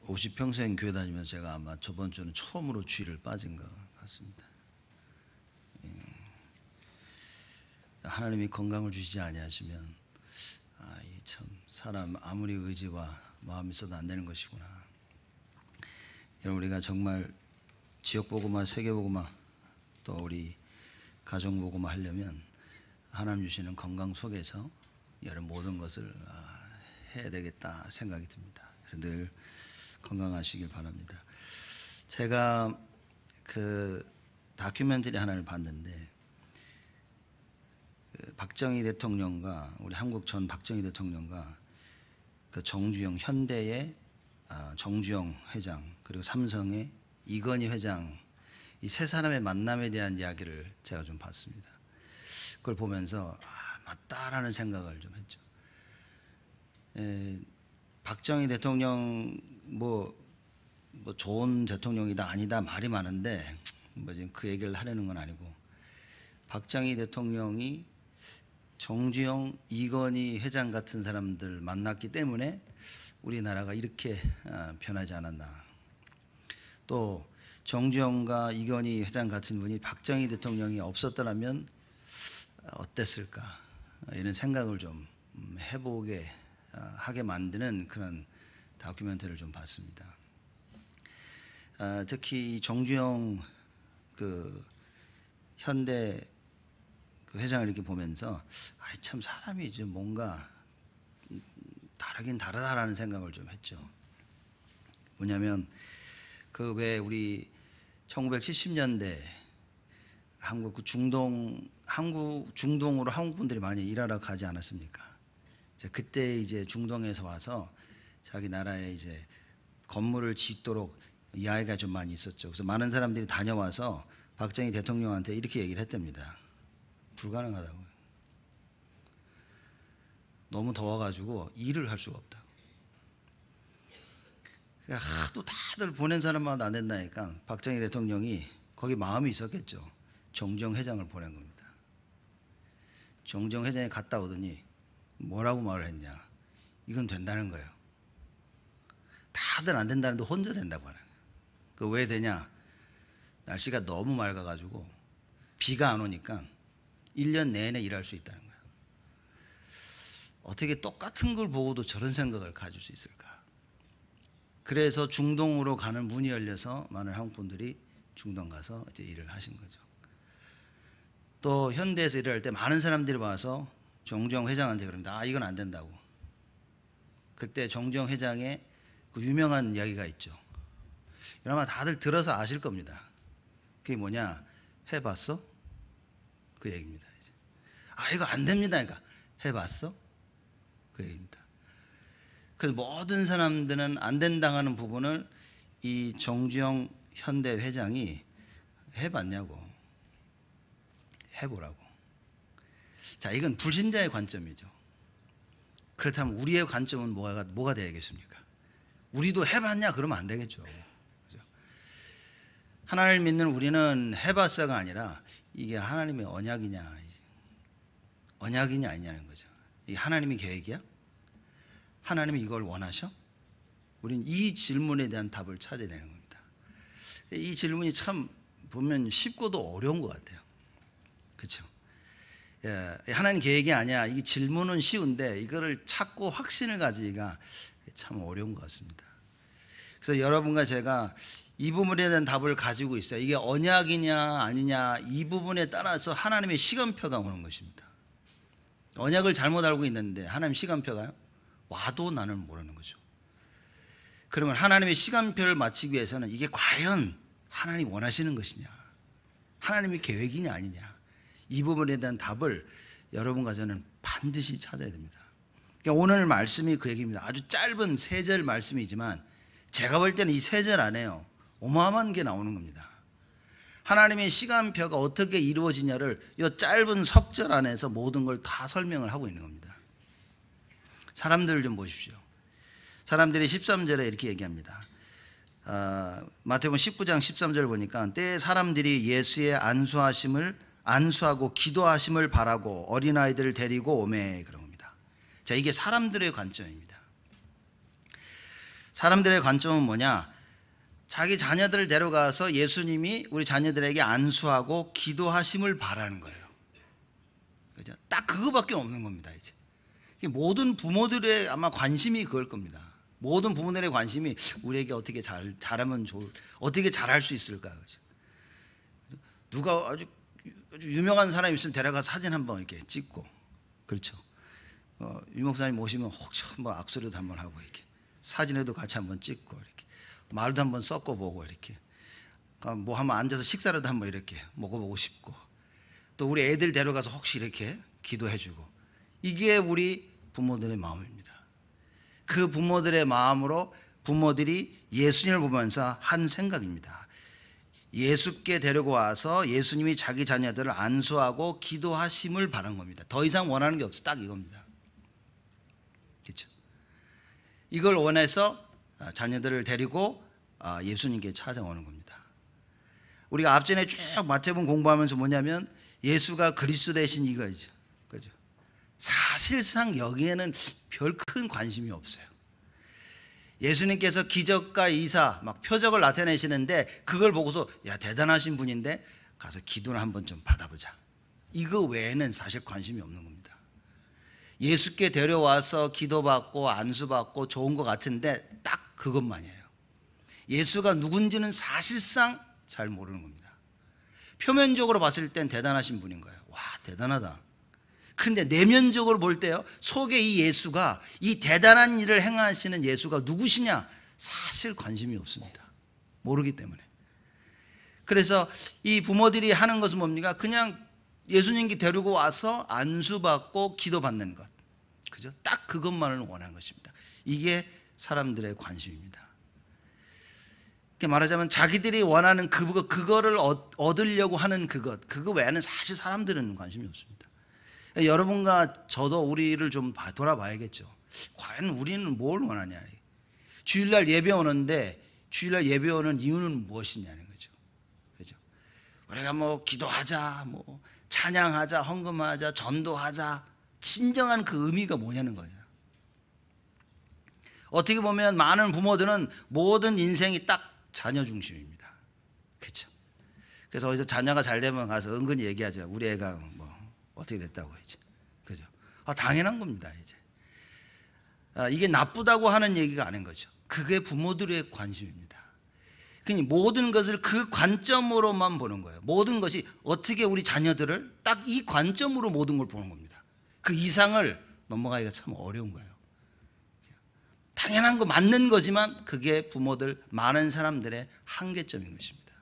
50평생 교회 다니면서 제가 아마 저번 주는 처음으로 쥐를 빠진 것 같습니다. 하나님이 건강을 주시지 아니하시면 이 참 사람 아무리 의지와 마음이 있어도 안 되는 것이구나. 여러분, 우리가 정말 지역 복음화, 세계 복음화, 또 우리 가정 복음화 하려면 하나님 주시는 건강 속에서 여러 모든 것을 해야 되겠다 생각이 듭니다. 그래서 늘 건강하시길 바랍니다. 제가 그 다큐멘터리 하나를 봤는데 박정희 대통령과 우리 한국 전 박정희 대통령과 그 정주영, 현대의 정주영 회장, 그리고 삼성의 이건희 회장, 이 세 사람의 만남에 대한 이야기를 제가 좀 봤습니다. 그걸 보면서 맞다라는 생각을 좀 했죠. 박정희 대통령 뭐 좋은 대통령이다 아니다 말이 많은데 지금 그 얘기를 하려는 건 아니고, 박정희 대통령이 정주영, 이건희 회장 같은 사람들 만났기 때문에 우리나라가 이렇게 변하지 않았나. 또 정주영과 이건희 회장 같은 분이 박정희 대통령이 없었더라면 어땠을까, 이런 생각을 좀 해보게 하게 만드는 그런 다큐멘터리를 좀 봤습니다. 특히 정주영 그 현대 그 회장을 이렇게 보면서 참 사람이 좀 뭔가 다르긴 다르다라는 생각을 좀 했죠. 뭐냐면 그 왜 우리 1970년대 한국 중동으로 한국 분들이 많이 일하러 가지 않았습니까? 그때 이제 중동에서 와서 자기 나라에 이제 건물을 짓도록 이야기가 좀 많이 있었죠. 그래서 많은 사람들이 다녀와서 박정희 대통령한테 이렇게 얘기를 했답니다. 불가능하다고. 너무 더워가지고 일을 할 수가 없다. 하도 다들 보낸 사람마다 안 된다니까 박정희 대통령이 거기 마음이 있었겠죠. 정주영 회장을 보낸 겁니다. 정주영 회장이 갔다 오더니 뭐라고 말을 했냐. 이건 된다는 거예요. 다들 안 된다는데 혼자 된다고 하는 거예요. 그 왜 되냐. 날씨가 너무 맑아가지고 비가 안 오니까 1년 내내 일할 수 있다는 거예요. 어떻게 똑같은 걸 보고도 저런 생각을 가질 수 있을까. 그래서 중동으로 가는 문이 열려서 많은 한국 분들이 중동 가서 이제 일을 하신 거죠. 또 현대에서 일을 할 때 많은 사람들이 와서 정주영 회장한테 그럽니다. 이건 안 된다고. 그때 정주영 회장의 그 유명한 이야기가 있죠. 아마 다들 들어서 아실 겁니다. 그게 뭐냐. 해봤어? 그 얘기입니다. 이제. 이거 안 됩니다. 그러니까 해봤어? 그 얘기입니다. 그래서 모든 사람들은 안 된다는 부분을 이 정주영 현대 회장이 해봤냐고. 해보라고. 자, 이건 불신자의 관점이죠. 그렇다면 우리의 관점은 뭐가 되겠습니까? 우리도 해봤냐? 그러면 안 되겠죠. 그렇죠? 하나님을 믿는 우리는 해봤어가 아니라 이게 하나님의 언약이냐 아니냐는 거죠. 이게 하나님의 계획이야? 하나님이 이걸 원하셔? 우리는 이 질문에 대한 답을 찾아야 되는 겁니다. 이 질문이 참 보면 쉽고도 어려운 것 같아요. 그렇죠? 하나님 계획이 아니야. 이 질문은 쉬운데 이거를 찾고 확신을 가지기가 참 어려운 것 같습니다. 그래서 여러분과 제가 이 부분에 대한 답을 가지고 있어요. 이게 언약이냐 아니냐, 이 부분에 따라서 하나님의 시간표가 오는 것입니다. 언약을 잘못 알고 있는데 하나님 시간표가요? 와도 나는 모르는 거죠. 그러면 하나님의 시간표를 맞추기 위해서는 이게 과연 하나님이 원하시는 것이냐, 하나님의 계획이냐 아니냐, 이 부분에 대한 답을 여러분과 저는 반드시 찾아야 됩니다. 그러니까 오늘 말씀이 그 얘기입니다. 아주 짧은 3절 말씀이지만 제가 볼 때는 이 3절 안에요 어마어마한 게 나오는 겁니다. 하나님의 시간표가 어떻게 이루어지냐를 이 짧은 석절 안에서 모든 걸 다 설명을 하고 있는 겁니다. 사람들을 좀 보십시오. 사람들이 13절에 이렇게 얘기합니다. 마태복음 19장 13절 보니까 때에 사람들이 예수의 안수하고 기도하심을 바라고 어린아이들을 데리고 오매, 그런 겁니다. 자, 이게 사람들의 관점입니다. 사람들의 관점은 뭐냐? 자기 자녀들을 데려가서 예수님이 우리 자녀들에게 안수하고 기도하심을 바라는 거예요. 그죠? 딱 그거밖에 없는 겁니다. 이제 모든 부모들의 아마 관심이 그걸 겁니다. 모든 부모들의 관심이 우리에게 어떻게 잘하면 어떻게 잘할 수 있을까. 그죠? 누가 아주 유명한 사람이 있으면 데려가 사진 한번 이렇게 찍고, 그렇죠. 유 목사님 오시면 혹시 한번 악수라도 한번 하고 이렇게 사진에도 같이 한번 찍고 이렇게 말도 한번 섞어보고 이렇게 뭐 한번 앉아서 식사라도 한번 이렇게 먹어보고 싶고, 또 우리 애들 데려가서 혹시 이렇게 기도해주고, 이게 우리 부모들의 마음입니다. 그 부모들의 마음으로 부모들이 예수님을 보면서 한 생각입니다. 예수께 데리고 와서 예수님이 자기 자녀들을 안수하고 기도하심을 바란 겁니다. 더 이상 원하는 게 없어. 딱 이겁니다. 그렇죠? 이걸 원해서 자녀들을 데리고 예수님께 찾아오는 겁니다. 우리가 앞전에 쭉 마태복음 공부하면서 뭐냐면 예수가 그리스도 되신 이거죠. 그죠? 사실상 여기에는 별 큰 관심이 없어요. 예수님께서 기적과 이사 막 표적을 나타내시는데 그걸 보고서 야 대단하신 분인데 가서 기도를 한번 좀 받아보자. 이거 외에는 사실 관심이 없는 겁니다. 예수께 데려와서 기도받고 안수받고 좋은 것 같은데 딱 그것만이에요. 예수가 누군지는 사실상 잘 모르는 겁니다. 표면적으로 봤을 땐 대단하신 분인 거예요. 와 대단하다. 그런데 내면적으로 볼 때요, 속에 이 예수가, 이 대단한 일을 행하시는 예수가 누구시냐 사실 관심이 없습니다. 모르기 때문에. 그래서 이 부모들이 하는 것은 뭡니까? 그냥 예수님께 데리고 와서 안수받고 기도받는 것, 그죠? 딱 그것만을 원하는 것입니다. 이게 사람들의 관심입니다. 말하자면 자기들이 원하는 그거를 얻으려고 하는 그거 외에는 사실 사람들은 관심이 없습니다. 여러분과 저도 우리를 좀 돌아봐야겠죠. 과연 우리는 뭘 원하냐. 주일날 예배 오는데 주일날 예배 오는 이유는 무엇이냐는 거죠. 그죠? 우리가 뭐 기도하자, 뭐 찬양하자, 헌금하자, 전도하자, 진정한 그 의미가 뭐냐는 거예요. 어떻게 보면 많은 부모들은 모든 인생이 딱 자녀 중심입니다. 그렇죠? 그래서 어디서 자녀가 잘 되면 가서 은근히 얘기하죠. 우리 애가 뭐 어떻게 됐다고 이제. 그죠? 당연한 겁니다. 이제 이게 나쁘다고 하는 얘기가 아닌 거죠. 그게 부모들의 관심입니다. 그러니 모든 것을 그 관점으로만 보는 거예요. 모든 것이 어떻게 우리 자녀들을 딱 이 관점으로 모든 걸 보는 겁니다. 그 이상을 넘어가기가 참 어려운 거예요. 당연한 거 맞는 거지만 그게 부모들, 많은 사람들의 한계점인 것입니다.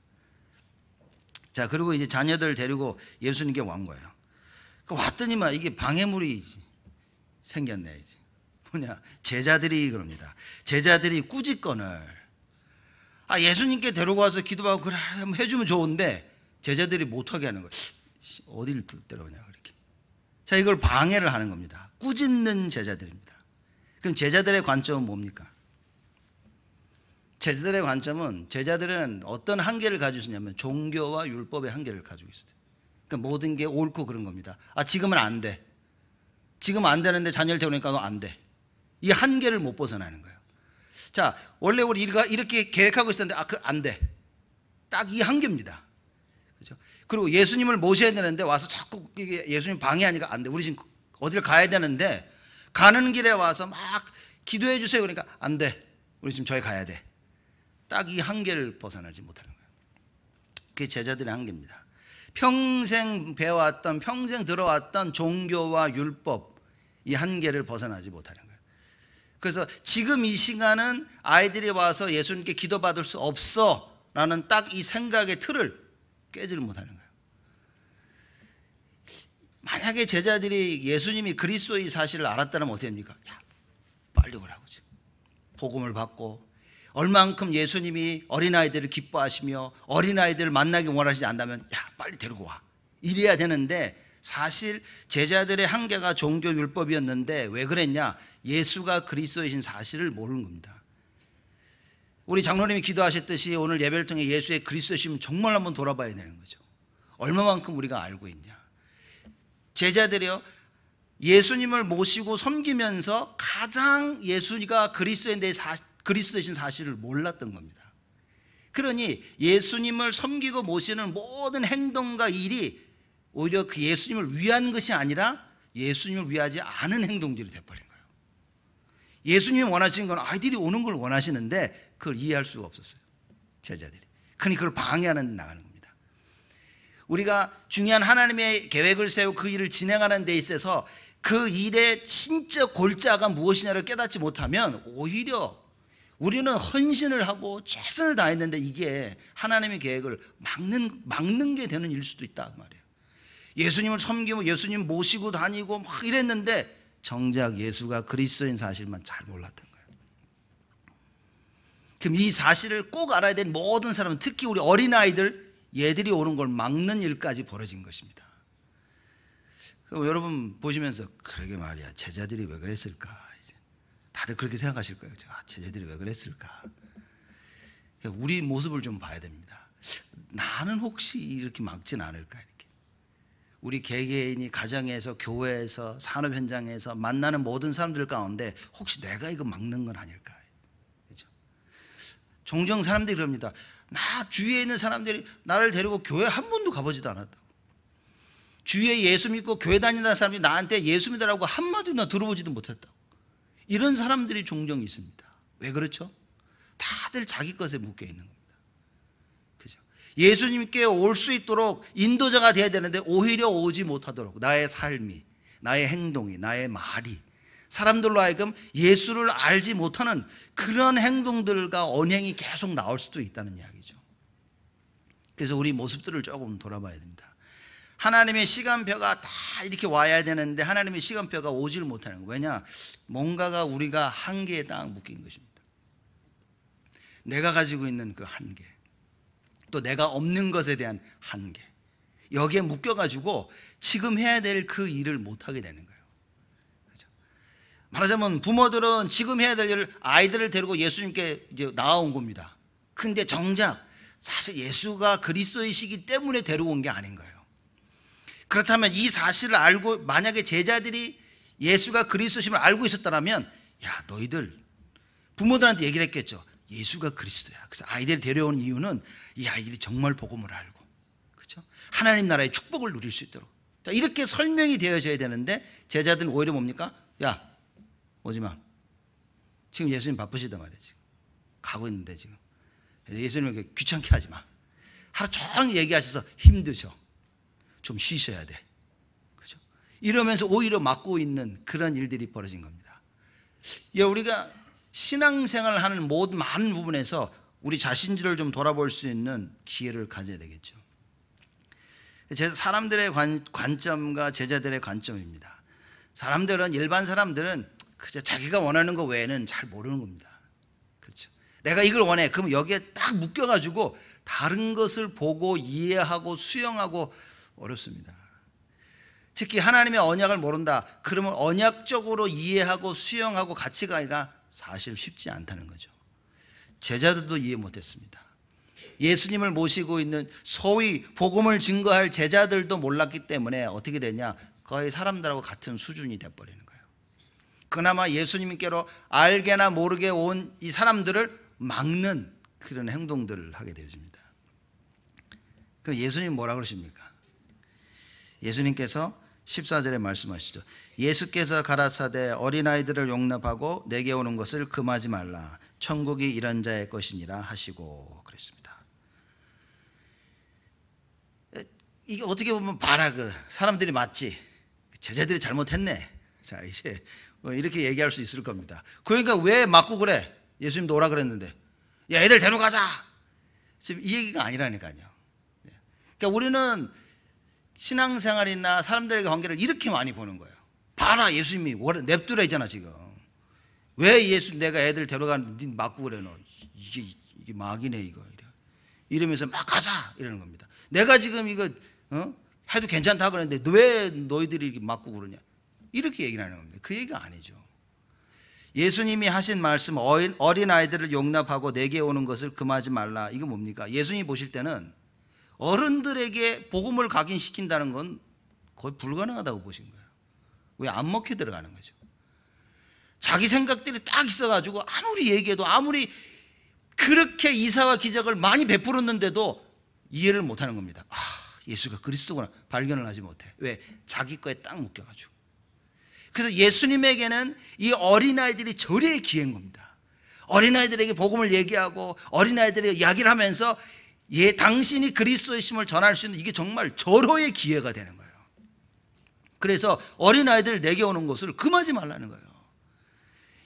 자, 그리고 이제 자녀들을 데리고 예수님께 온 거예요. 왔더니만 이게 방해물이 생겼네. 이제 뭐냐, 제자들이 그럽니다. 제자들이 꾸짖건을 예수님께 데리고 와서 기도하고 그래 한번 해주면 좋은데 제자들이 못하게 하는 거예요. 어디를 데려오냐 그렇게. 자, 이걸 방해를 하는 겁니다. 꾸짖는 제자들입니다. 그럼 제자들의 관점은 뭡니까? 제자들의 관점은, 제자들은 어떤 한계를 가지고 있냐면 종교와 율법의 한계를 가지고 있어요. 그러니까 모든 게 옳고 그런 겁니다. 지금은 안 돼. 지금 안 되는데 자녀를 데려오니까 안 돼. 이 한계를 못 벗어나는 거예요. 자, 원래 우리가 이렇게 계획하고 있었는데 안 돼. 딱 이 한계입니다. 그렇죠? 그리고 예수님을 모셔야 되는데 와서 자꾸 예수님 방해하니까 안 돼. 우리 지금 어디를 가야 되는데 가는 길에 와서 막 기도해 주세요. 그러니까 안 돼. 우리 지금 저기 가야 돼. 딱 이 한계를 벗어나지 못하는 거예요. 그게 제자들의 한계입니다. 평생 배워왔던, 평생 들어왔던 종교와 율법, 이 한계를 벗어나지 못하는 거예요. 그래서 지금 이 시간은 아이들이 와서 예수님께 기도받을 수 없어 라는 딱 이 생각의 틀을 깨지를 못하는 거예요. 만약에 제자들이 예수님이 그리스도의 사실을 알았다면 어떻게 됩니까? 빨리 오라고. 복음을 받고 얼만큼 예수님이 어린아이들을 기뻐하시며 어린아이들을 만나기 원하시지 않다면 빨리 데리고 와. 이래야 되는데 사실 제자들의 한계가 종교 율법이었는데 왜 그랬냐? 예수가 그리스도이신 사실을 모르는 겁니다. 우리 장로님이 기도하셨듯이 오늘 예배를 통해 예수의 그리스도이심을 정말 한번 돌아봐야 되는 거죠. 얼마만큼 우리가 알고 있냐? 제자들이요, 예수님을 모시고 섬기면서 가장 예수가 그리스도인 그리스도이신 사실을 몰랐던 겁니다. 그러니 예수님을 섬기고 모시는 모든 행동과 일이 오히려 그 예수님을 위한 것이 아니라 예수님을 위하지 않은 행동들이 되어버린 거예요. 예수님이 원하시는 건 아이들이 오는 걸 원하시는데 그걸 이해할 수가 없었어요, 제자들이. 그러니 그걸 방해하는 데 나가는 겁니다. 우리가 중요한 하나님의 계획을 세우고 그 일을 진행하는 데 있어서 그 일의 진짜 골자가 무엇이냐를 깨닫지 못하면 오히려 우리는 헌신을 하고 최선을 다했는데 이게 하나님의 계획을 막는 게 되는 일 수도 있다 말이에요. 예수님을 섬기고 예수님 모시고 다니고 막 이랬는데 정작 예수가 그리스도인 사실만 잘 몰랐던 거예요. 그럼 이 사실을 꼭 알아야 되는 모든 사람은, 특히 우리 어린아이들, 얘들이 오는 걸 막는 일까지 벌어진 것입니다. 여러분 보시면서 그러게 말이야, 제자들이 왜 그랬을까? 이제 다들 그렇게 생각하실 거예요. 제자들이 왜 그랬을까? 우리 모습을 좀 봐야 됩니다. 나는 혹시 이렇게 막진 않을까? 이렇게 우리 개개인이 가정에서, 교회에서, 산업 현장에서 만나는 모든 사람들 가운데 혹시 내가 이거 막는 건 아닐까? 그렇죠? 종종 사람들이 그럽니다. 나 주위에 있는 사람들이 나를 데리고 교회 한 번도 가보지도 않았다고. 주위에 예수 믿고 교회 다니는 사람이 나한테 예수 믿으라고 한마디나 들어보지도 못했다고. 이런 사람들이 종종 있습니다. 왜 그렇죠? 다들 자기 것에 묶여 있는 겁니다. 그죠? 예수님께 올 수 있도록 인도자가 되어야 되는데 오히려 오지 못하도록 나의 삶이, 나의 행동이, 나의 말이 사람들로 하여금 예수를 알지 못하는 그런 행동들과 언행이 계속 나올 수도 있다는 이야기죠. 그래서 우리 모습들을 조금 돌아봐야 됩니다. 하나님의 시간표가 다 이렇게 와야 되는데 하나님의 시간표가 오지를 못하는 거예요. 왜냐? 뭔가가 우리가 한계에 딱 묶인 것입니다. 내가 가지고 있는 그 한계, 또 내가 없는 것에 대한 한계, 여기에 묶여가지고 지금 해야 될 그 일을 못하게 되는 거예요. 그렇죠? 말하자면 부모들은 지금 해야 될 일을 아이들을 데리고 예수님께 이제 나아온 겁니다. 근데 정작 사실 예수가 그리스도이시기 때문에 데려온 게 아닌 거예요. 그렇다면 이 사실을 알고 만약에 제자들이 예수가 그리스도심을 알고 있었다면, 야, 너희들, 부모들한테 얘기를 했겠죠. 예수가 그리스도야. 그래서 아이들을 데려온 이유는 이 아이들이 정말 복음을 알고, 그렇죠? 하나님 나라의 축복을 누릴 수 있도록. 자, 이렇게 설명이 되어져야 되는데 제자들은 오히려 뭡니까? 야, 오지 마. 지금 예수님 바쁘시단 말이야. 지금 가고 있는데 지금 예수님 귀찮게 하지 마. 하루 종일 얘기하셔서 힘드셔. 좀 쉬셔야 돼. 그렇죠? 이러면서 오히려 막고 있는 그런 일들이 벌어진 겁니다. 우리가 신앙생활을 하는 모든 많은 부분에서 우리 자신들을 좀 돌아볼 수 있는 기회를 가져야 되겠죠. 사람들의 관점과 제자들의 관점입니다. 일반 사람들은 그저 자기가 원하는 것 외에는 잘 모르는 겁니다. 그렇죠? 내가 이걸 원해. 그럼 여기에 딱 묶여가지고 다른 것을 보고 이해하고 수용하고 어렵습니다. 특히 하나님의 언약을 모른다. 그러면 언약적으로 이해하고 수용하고 같이 가기가 사실 쉽지 않다는 거죠. 제자들도 이해 못했습니다. 예수님을 모시고 있는 소위 복음을 증거할 제자들도 몰랐기 때문에 어떻게 되냐, 거의 사람들하고 같은 수준이 돼버리는 거예요. 그나마 예수님께로 알게나 모르게 온 이 사람들을 막는 그런 행동들을 하게 되어집니다. 그 예수님 뭐라 그러십니까? 예수님께서 14절에 말씀하시죠. 예수께서 가라사대 어린아이들을 용납하고 내게 오는 것을 금하지 말라. 천국이 이런 자의 것이니라 하시고 그랬습니다. 이게 어떻게 보면 봐라, 그 사람들이 맞지, 제자들이 잘못했네. 자, 이제 이렇게 얘기할 수 있을 겁니다. 그러니까 왜 맞고 그래? 예수님도 오라 그랬는데, 야, 애들 데려가자. 지금 이 얘기가 아니라니까요. 그러니까 우리는 신앙생활이나 사람들의 관계를 이렇게 많이 보는 거예요. 봐라, 예수님이 냅두라 있잖아 지금. 왜 예수 내가 애들 데려가는데 니 맞고 그래? 너 이게 막이네 이거. 이러면서 막 가자 이러는 겁니다. 내가 지금 이거 해도 괜찮다 그러는데 왜 너희들이 이렇게 맞고 그러냐, 이렇게 얘기를 하는 겁니다. 그 얘기가 아니죠. 예수님이 하신 말씀, 어린아이들을 용납하고 내게 오는 것을 금하지 말라. 이거 뭡니까? 예수님이 보실 때는 어른들에게 복음을 각인시킨다는 건 거의 불가능하다고 보신 거예요. 왜 안 먹혀 들어가는 거죠. 자기 생각들이 딱 있어가지고 아무리 얘기해도, 아무리 그렇게 이사와 기적을 많이 베풀었는데도 이해를 못하는 겁니다. 아, 예수가 그리스도구나 발견을 하지 못해. 왜? 자기 거에 딱 묶여가지고. 그래서 예수님에게는 이 어린아이들이 절의 기회인 겁니다. 어린아이들에게 복음을 얘기하고 어린아이들에게 이야기를 하면서 당신이 그리스도의 심을 전할 수 있는, 이게 정말 절호의 기회가 되는 거예요. 그래서 어린아이들 내게 오는 것을 금하지 말라는 거예요.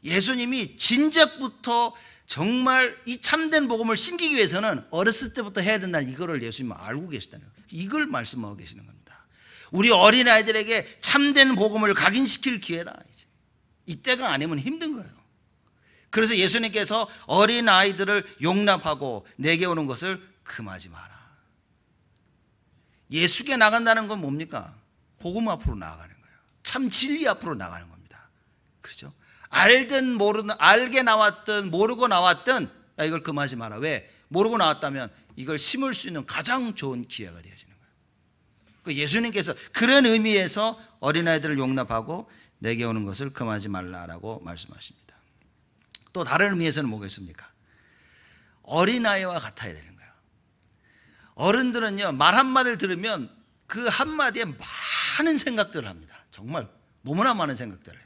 예수님이 진작부터 정말 이 참된 복음을 심기기 위해서는 어렸을 때부터 해야 된다는 이거를 예수님은 알고 계시다는 거예요. 이걸 말씀하고 계시는 겁니다. 우리 어린아이들에게 참된 복음을 각인시킬 기회다. 이때가 아니면 힘든 거예요. 그래서 예수님께서 어린아이들을 용납하고 내게 오는 것을 금하지 마라. 예수께 나간다는 건 뭡니까? 복음 앞으로 나아가는 거예요. 참 진리 앞으로 나가는 겁니다. 그렇죠? 알든 모르든, 알게 나왔든 모르고 나왔든, 야, 이걸 금하지 마라. 왜? 모르고 나왔다면 이걸 심을 수 있는 가장 좋은 기회가 되어지는 거예요. 예수님께서 그런 의미에서 어린아이들을 용납하고 내게 오는 것을 금하지 말라라고 말씀하십니다. 또 다른 의미에서는 뭐겠습니까? 어린아이와 같아야 되는 거예요. 어른들은요, 말 한마디를 들으면 그 한마디에 많은 생각들을 합니다. 정말 너무나 많은 생각들을 해요.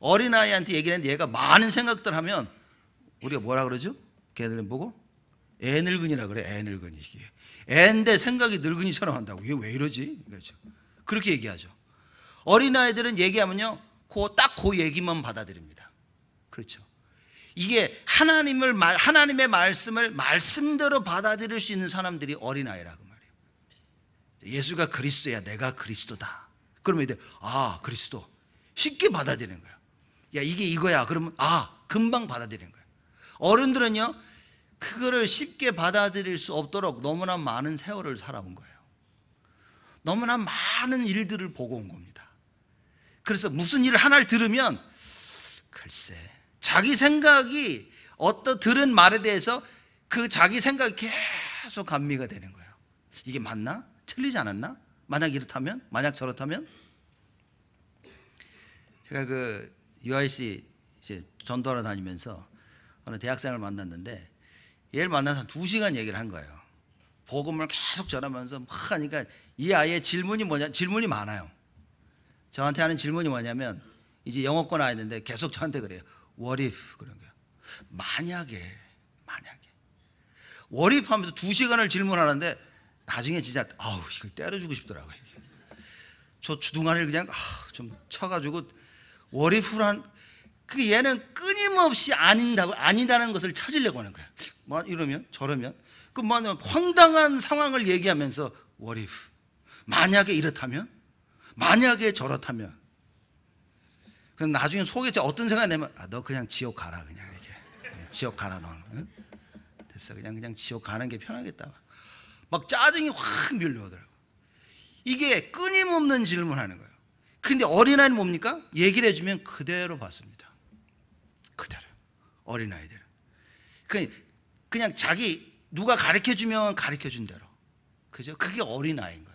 어린아이한테 얘기를 했는데 얘가 많은 생각들을 하면 우리가 뭐라 그러죠? 걔들 보고 애 늙은이라 그래. 애 늙은이. 애인데 생각이 늙은이처럼 한다고. 얘 왜 이러지? 그렇죠. 그렇게 얘기하죠. 어린아이들은 얘기하면요, 딱 그 얘기만 받아들입니다. 그렇죠. 이게 하나님의 말씀을 말씀대로 받아들일 수 있는 사람들이 어린아이라고 말이에요. 예수가 그리스도야, 내가 그리스도다. 그러면 이제 그리스도 쉽게 받아들이는 거예요. 야, 이게 이거야. 그러면 금방 받아들이는 거예요. 어른들은요, 그거를 쉽게 받아들일 수 없도록 너무나 많은 세월을 살아온 거예요. 너무나 많은 일들을 보고 온 겁니다. 그래서 무슨 일을 하나를 들으면 글쎄, 자기 생각이 들은 말에 대해서 그 자기 생각이 계속 감미가 되는 거예요. 이게 맞나? 틀리지 않았나? 만약 이렇다면? 만약 저렇다면? 제가 그 UIC 이제 전도하러 다니면서 어느 대학생을 만났는데, 얘를 만나서 2시간 얘기를 한 거예요. 복음을 계속 전하면서 막 하니까 이 아이의 질문이 많아요. 저한테 하는 질문이 뭐냐면, 이제 영어권 아이인데 계속 저한테 그래요. What if? 그런 거예요. 만약에. What if 하면서 2시간을 질문하는데 나중에 진짜 이걸 때려주고 싶더라고요. 저 주둥아리를 그냥 좀 쳐가지고 What if란, 그게 얘는 끊임없이 아니다는 것을 찾으려고 하는 거예요. 뭐 이러면 저러면 황당한 상황을 얘기하면서 What if? 만약에 이렇다면? 만약에 저렇다면? 그럼 나중에 속에 어떤 생각이 나면 너 그냥 지옥 가라, 그냥 이렇게. 지옥 가라, 너. 응? 됐어, 그냥 지옥 가는 게 편하겠다. 막 짜증이 확 밀려오더라고. 이게 끊임없는 질문하는 거예요. 근데 어린아이는 뭡니까? 얘기를 해주면 그대로 받습니다. 그대로. 어린아이들은 그냥 누가 가르쳐주면 가르쳐준 대로. 그죠? 그게 어린아이인 거예요.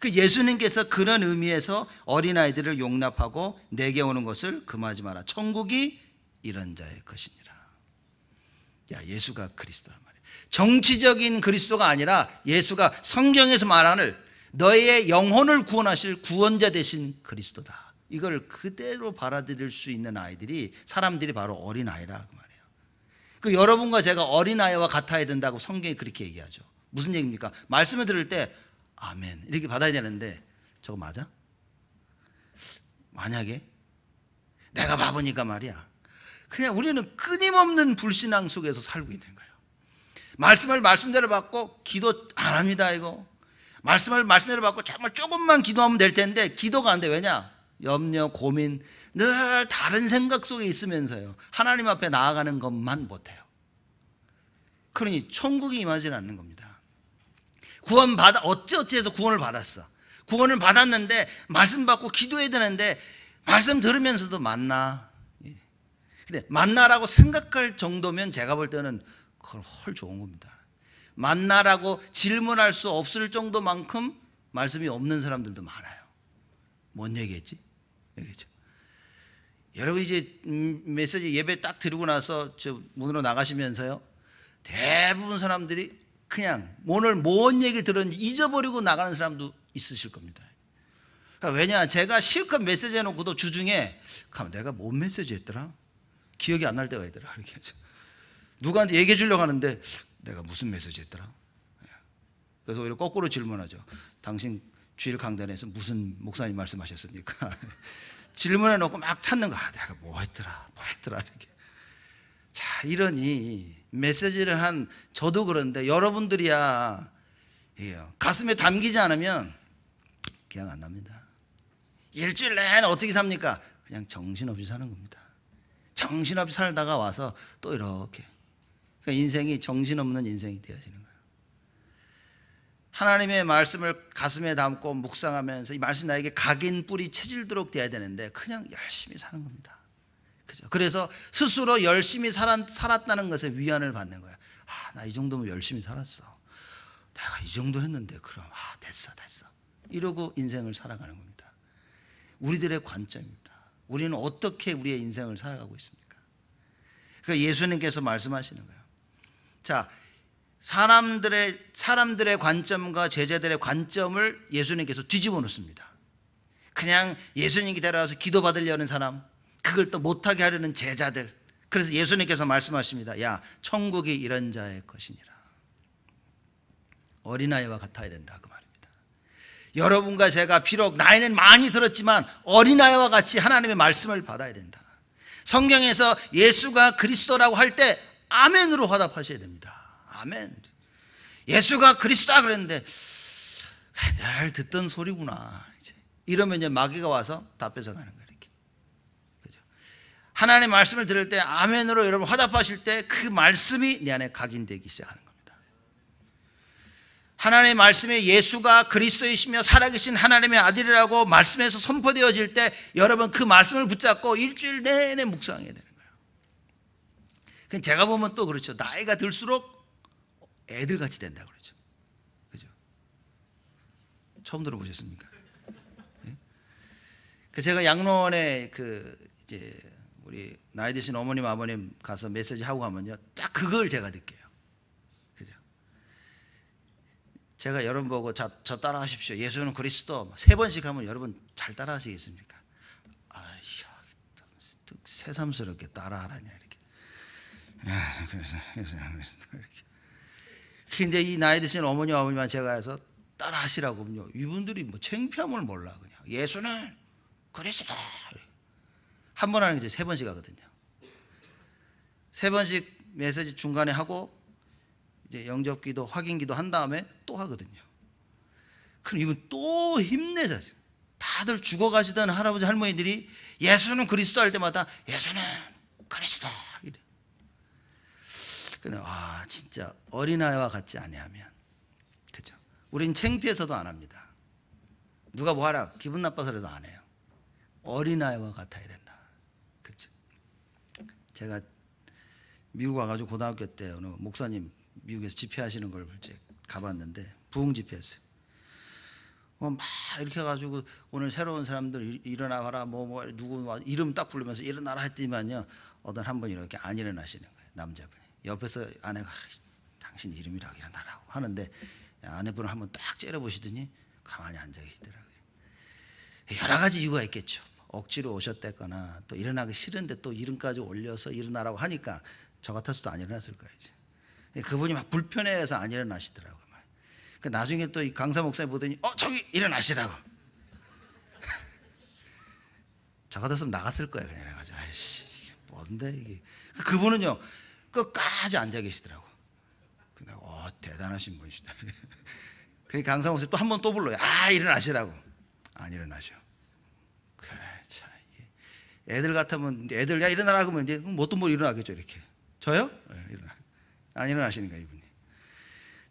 예수님께서 그런 의미에서 어린아이들을 용납하고 내게 오는 것을 금하지 마라. 천국이 이런 자의 것이니라. 야, 예수가 그리스도란 말이에요. 정치적인 그리스도가 아니라 예수가 성경에서 말하는 너의 영혼을 구원하실 구원자 되신 그리스도다. 이걸 그대로 받아들일 수 있는 사람들이 바로 어린아이라 그 말이에요. 여러분과 제가 어린아이와 같아야 된다고 성경이 그렇게 얘기하죠. 무슨 얘기입니까? 말씀을 들을 때 아멘 이렇게 받아야 되는데, 저거 맞아? 만약에 내가 바보니까 말이야. 그냥 우리는 끊임없는 불신앙 속에서 살고 있는 거예요. 말씀을 말씀대로 받고 기도 안 합니다. 이거 말씀을 말씀대로 받고 정말 조금만 기도하면 될 텐데 기도가 안 돼. 왜냐? 염려, 고민, 늘 다른 생각 속에 있으면서요, 하나님 앞에 나아가는 것만 못해요. 그러니 천국이 임하지 않는 겁니다. 어찌해서 구원을 받았어. 구원을 받았는데 말씀 받고 기도해야 되는데 말씀 들으면서도 만나. 근데 만나라고 생각할 정도면 제가 볼 때는 그걸 헐 좋은 겁니다. 만나라고 질문할 수 없을 정도만큼 말씀이 없는 사람들도 많아요. 뭔 얘기했지? 그렇죠? 여러분 이제 메시지 예배 딱 드리고 나서 저 문으로 나가시면서요, 대부분 사람들이 그냥 오늘 뭔 얘기를 들었는지 잊어버리고 나가는 사람도 있으실 겁니다. 그러니까 왜냐, 제가 실컷 메시지 해놓고도 주중에 내가 뭔 메시지 했더라? 기억이 안 날 때가 있더라. 이렇게 하죠. 누구한테 얘기해 주려고 하는데 내가 무슨 메시지 했더라? 그래서 오히려 거꾸로 질문하죠. 당신 주일 강단에서 무슨 목사님 말씀하셨습니까? 질문해 놓고 막 찾는 거. 내가 뭐 했더라 이렇게. 자, 이러니 메시지를 한 저도 그런데 여러분들이야 가슴에 담기지 않으면 기억 안 납니다. 일주일 내내 어떻게 삽니까? 그냥 정신없이 사는 겁니다. 정신없이 살다가 와서 또 이렇게, 그러니까 인생이 정신없는 인생이 되어지는 거예요. 하나님의 말씀을 가슴에 담고 묵상하면서 이 말씀 나에게 각인 뿌리 체질도록 돼야 되는데 그냥 열심히 사는 겁니다. 그죠? 그래서 스스로 열심히 살았다는 것에 위안을 받는 거예요. 나 이 정도면 열심히 살았어. 내가 이 정도 했는데 그럼 됐어 이러고 인생을 살아가는 겁니다. 우리들의 관점입니다. 우리는 어떻게 우리의 인생을 살아가고 있습니까? 그러니까 예수님께서 말씀하시는 거예요. 자, 사람들의 관점과 제자들의 관점을 예수님께서 뒤집어 놓습니다. 그냥 예수님께 데려와서 기도 받으려는 사람, 그걸 또 못하게 하려는 제자들. 그래서 예수님께서 말씀하십니다. 야, 천국이 이런 자의 것이니라. 어린아이와 같아야 된다, 그 말입니다. 여러분과 제가 비록 나이는 많이 들었지만 어린아이와 같이 하나님의 말씀을 받아야 된다. 성경에서 예수가 그리스도라고 할 때 아멘으로 화답하셔야 됩니다. 아멘. 예수가 그리스도다 그랬는데 늘 듣던 소리구나. 이러면 이제 마귀가 와서 다 뺏어가는 거예요. 이렇게. 그죠? 하나님의 말씀을 들을 때 아멘으로 여러분 화답하실 때 그 말씀이 내 안에 각인되기 시작하는 겁니다. 하나님의 말씀에 예수가 그리스도이시며 살아계신 하나님의 아들이라고 말씀에서 선포되어질 때 여러분 그 말씀을 붙잡고 일주일 내내 묵상해야 되는 거예요. 제가 보면 또 그렇죠. 나이가 들수록 애들같이 된다 그러죠. 그죠? 처음 들어보셨습니까? 네? 제가 양로원에 이제 우리 나이 드신 어머님 아버님 가서 메시지 하고 가면요, 딱 그걸 제가 느껴요. 그죠? 제가 여러분 보고 저 따라 하십시오. 예수는 그리스도 3번씩 하면 여러분 잘 따라 하시겠습니까? 새삼스럽게 따라하라냐 이렇게. 그래서 이렇게. 근데 이 나이 드신 어머니 아버님만 제가 해서 따라 하시라고 하면요, 이분들이 뭐 창피함을 몰라. 그냥 예수는 그리스도 한 번 하는 게 이제 3번씩 하거든요. 3번씩 메시지 중간에 하고 이제 영접기도 확인기도 한 다음에 또 하거든요. 그럼 이분 또 힘내서 다들 죽어가시던 할아버지 할머니들이 예수는 그리스도 할 때마다 예수는 그리스도 이래. 근데 진짜 어린아이와 같지 아니하면, 그죠? 우린 창피해서도 안 합니다. 누가 뭐 하라 기분 나빠서라도 안 해요. 어린아이와 같아야 된다. 그렇죠? 제가 미국 와가지고 고등학교 때 어느 목사님 미국에서 집회하시는 걸 가봤는데 부흥 집회였어요. 막 이렇게 해가지고 오늘 새로운 사람들 일어나라 뭐 누구 이름 딱 부르면서 일어나라 했더니만요, 어떤 한 분이 이렇게 안 일어나시는 거예요. 남자분이 옆에서 아내가 당신 이름이라고 일어나라고 하는데 아내분을 한번 딱 째려보시더니 가만히 앉아 계시더라고요. 여러 가지 이유가 있겠죠. 억지로 오셨댔거나 또 일어나기 싫은데 또 이름까지 올려서 일어나라고 하니까 저 같았어도 안 일어났을 거예요. 이제. 그분이 막 불편해서 안 일어나시더라고요. 나중에 또 이 강사 목사님 보더니 저기 일어나시라고. 저 같았으면 나갔을 거예요. 그냥 해가지고 아이씨 뭔데 이게. 그분은요 끝까지 앉아 계시더라고. 대단하신 분이시다. 그 강사 목사님 또 한 번 또 불러요. 일어나시라고. 안 일어나셔. 그래 참 애들 같으면 애들 야 일어나라 그러면 이제 뭐 일어나겠죠 이렇게. 저요? 일어나. 안 일어나시니까 이분이.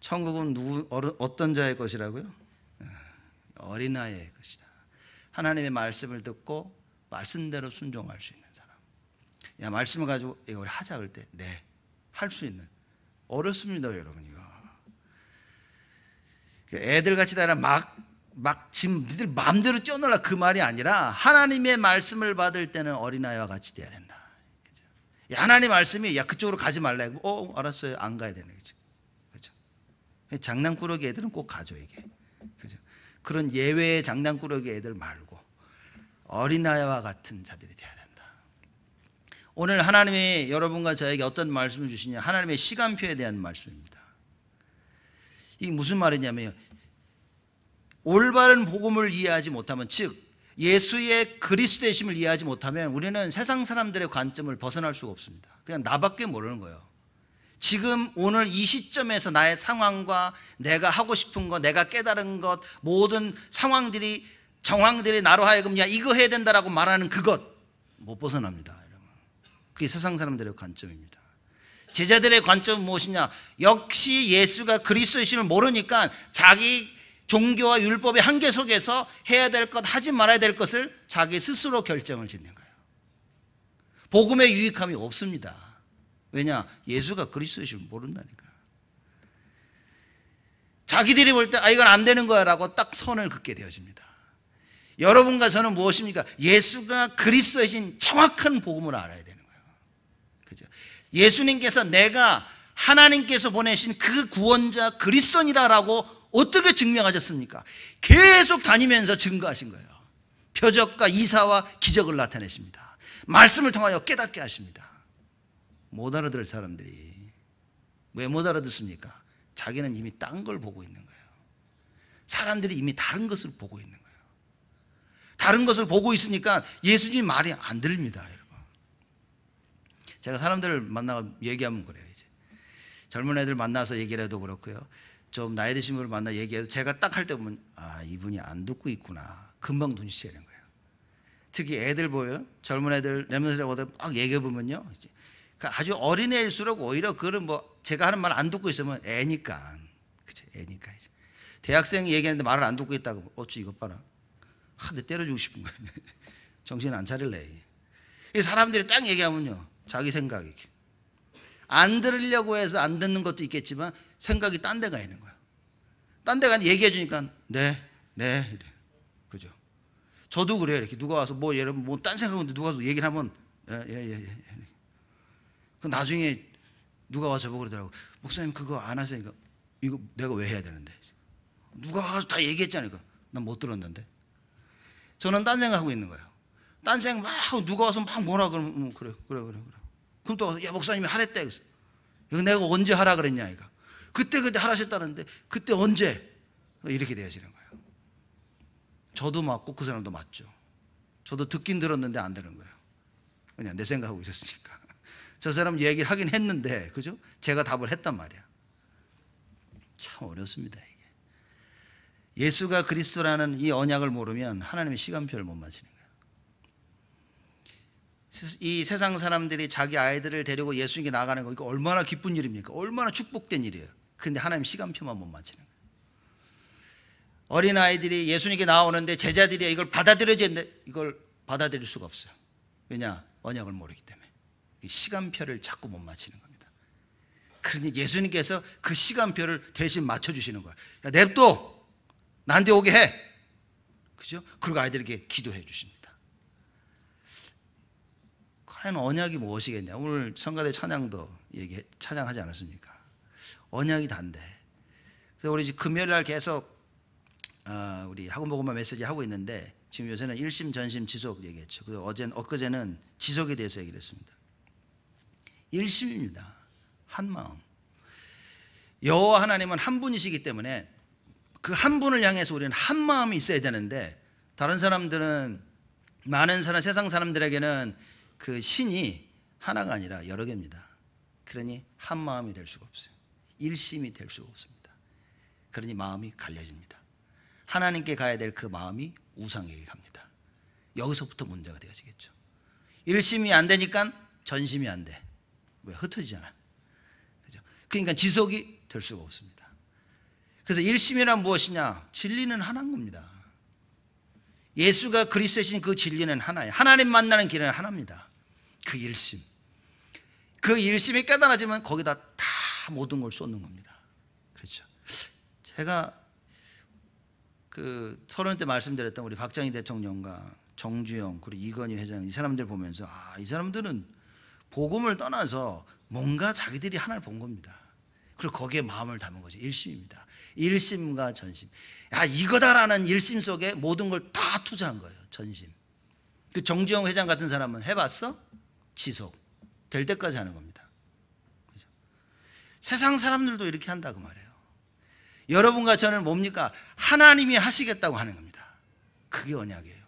천국은 어떤 자의 것이라고요? 어린아이의 것이다. 하나님의 말씀을 듣고 말씀대로 순종할 수 있는 사람. 야 말씀을 가지고 이걸 하자 그럴 때 네 할 수 있는. 어렵습니다 여러분 이거. 애들같이 다 아니라 막 막 지금 니들 마음대로 뛰어놀라 그 말이 아니라 하나님의 말씀을 받을 때는 어린아이와 같이 돼야 된다. 그죠? 하나님 말씀이 야 그쪽으로 가지 말라. 알았어요. 안 가야 되네. 그죠? 그죠? 장난꾸러기 애들은 꼭 가죠 이게. 그죠? 그런 예외의 장난꾸러기 애들 말고 어린아이와 같은 자들이 돼야 된다. 오늘 하나님이 여러분과 저에게 어떤 말씀을 주시냐? 하나님의 시간표에 대한 말씀입니다. 이게 무슨 말이냐면요. 올바른 복음을 이해하지 못하면, 즉 예수의 그리스도의심을 이해하지 못하면 우리는 세상 사람들의 관점을 벗어날 수가 없습니다. 그냥 나밖에 모르는 거예요. 지금 오늘 이 시점에서 나의 상황과 내가 하고 싶은 것, 내가 깨달은 것, 모든 상황들이 정황들이 나로 하여금 야 이거 해야 된다라고 말하는 그것 못 벗어납니다. 여러분. 그게 세상 사람들의 관점입니다. 제자들의 관점은 무엇이냐? 역시 예수가 그리스도의심을 모르니까 자기 종교와 율법의 한계 속에서 해야 될 것, 하지 말아야 될 것을 자기 스스로 결정을 짓는 거예요. 복음의 유익함이 없습니다. 왜냐? 예수가 그리스도이심을 모른다니까. 자기들이 볼 때 이건 안 되는 거야 라고 딱 선을 긋게 되어집니다. 여러분과 저는 무엇입니까? 예수가 그리스도이신 정확한 복음을 알아야 되는 거예요. 그죠? 예수님께서 내가 하나님께서 보내신 그 구원자 그리스도니라라고 어떻게 증명하셨습니까? 계속 다니면서 증거하신 거예요. 표적과 이사와 기적을 나타내십니다. 말씀을 통하여 깨닫게 하십니다. 못 알아들을 사람들이 왜 못 알아듣습니까? 자기는 이미 딴 걸 보고 있는 거예요. 사람들이 이미 다른 것을 보고 있는 거예요. 다른 것을 보고 있으니까 예수님 말이 안 들립니다. 여러분. 제가 사람들을 만나고 얘기하면 그래요. 이제 젊은 애들 만나서 얘기를 해도 그렇고요. 좀 나이 드신 분을 만나 얘기해도 제가 딱 할 때 보면 이분이 안 듣고 있구나. 금방 눈치채는 거예요. 특히 애들 보여요. 젊은 애들 렘넌트라고 막 얘기해 보면요. 아주 어린애일수록 오히려 그런 제가 하는 말 안 듣고 있으면 애니까. 그죠? 애니까 이제. 대학생이 얘기하는데 말을 안 듣고 있다고 어찌 이것 봐라. 내 때려주고 싶은 거예요. 정신 안 차릴래. 사람들이 딱 얘기하면요. 자기 생각이. 안 들으려고 해서 안 듣는 것도 있겠지만 생각이 딴 데 가 있는 거야. 딴 데 가 얘기해 주니까 네 이래. 그죠? 저도 그래요. 이렇게 누가 와서 여러분 딴 생각인데 누가 와서 얘기를 하면 예. 그 나중에 누가 와서 보고 그러더라고. 목사님 그거 안 하세요. 이거 내가 왜 해야 되는데? 누가 와서 다 얘기했잖아요. 난 못 들었는데. 저는 딴 생각하고 있는 거예요. 딴 생각 막 누가 와서 막 뭐라 그러면 그래. 그럼 또 야 목사님이 하랬대. 이거 내가 언제 하라 그랬냐 이거. 그때 하라셨다는데 그때 언제 이렇게 되어지는 거예요. 저도 맞고 그 사람도 맞죠. 저도 듣긴 들었는데 안 되는 거예요. 그냥 내 생각하고 있었으니까. 저 사람 얘기를 하긴 했는데 그죠? 제가 답을 했단 말이야. 참 어렵습니다 이게. 예수가 그리스도라는 이 언약을 모르면 하나님의 시간표를 못 맞추는 거예요. 이 세상 사람들이 자기 아이들을 데리고 예수님께 나가는 거 이거 얼마나 기쁜 일입니까? 얼마나 축복된 일이에요. 근데 하나님 시간표만 못 맞추는 거예요. 어린아이들이 예수님께 나오는데 제자들이 이걸 받아들여야 되는데 이걸 받아들일 수가 없어요. 왜냐? 언약을 모르기 때문에. 시간표를 자꾸 못 맞추는 겁니다. 그러니 예수님께서 그 시간표를 대신 맞춰주시는 거예요. 야, 냅둬! 나한테 오게 해! 그죠? 그리고 아이들에게 기도해 주십니다. 과연 언약이 무엇이겠냐? 오늘 성가대 찬양도 찬양하지 않았습니까? 언약이 단데. 그래서 우리 금요일 날 계속 우리 학원복음화 메시지 하고 있는데 지금 요새는 일심, 전심, 지속 얘기했죠. 그래서 엊그제는 지속에 대해서 얘기를 했습니다. 일심입니다. 한 마음. 여호와 하나님은 한 분이시기 때문에 그 한 분을 향해서 우리는 한 마음이 있어야 되는데 다른 사람들은 많은 세상 사람들에게는 그 신이 하나가 아니라 여러 개입니다. 그러니 한 마음이 될 수가 없어요. 일심이 될 수가 없습니다. 그러니 마음이 갈려집니다. 하나님께 가야 될 그 마음이 우상에게 갑니다. 여기서부터 문제가 되어지겠죠. 일심이 안 되니까 전심이 안 돼. 왜? 흩어지잖아. 그죠? 그러니까 지속이 될 수가 없습니다. 그래서 일심이란 무엇이냐? 진리는 하나인 겁니다. 예수가 그리스도이신 그 진리는 하나예요. 하나님 만나는 길은 하나입니다. 그 일심. 그 일심이 깨달아지면 거기다 다 모든 걸 쏟는 겁니다. 그렇죠. 제가 그 토론 때 말씀드렸던 우리 박정희 대통령과 정주영 그리고 이건희 회장 이 사람들 보면서 이 사람들은 복음을 떠나서 뭔가 자기들이 하나를 본 겁니다. 그리고 거기에 마음을 담은 거죠. 일심입니다. 일심과 전심. 이거다라는 일심 속에 모든 걸 다 투자한 거예요. 전심. 그 정주영 회장 같은 사람은 해봤어? 지속. 될 때까지 하는 겁니다. 그죠? 세상 사람들도 이렇게 한다 그 말이에요. 여러분과 저는 뭡니까? 하나님이 하시겠다고 하는 겁니다. 그게 언약이에요.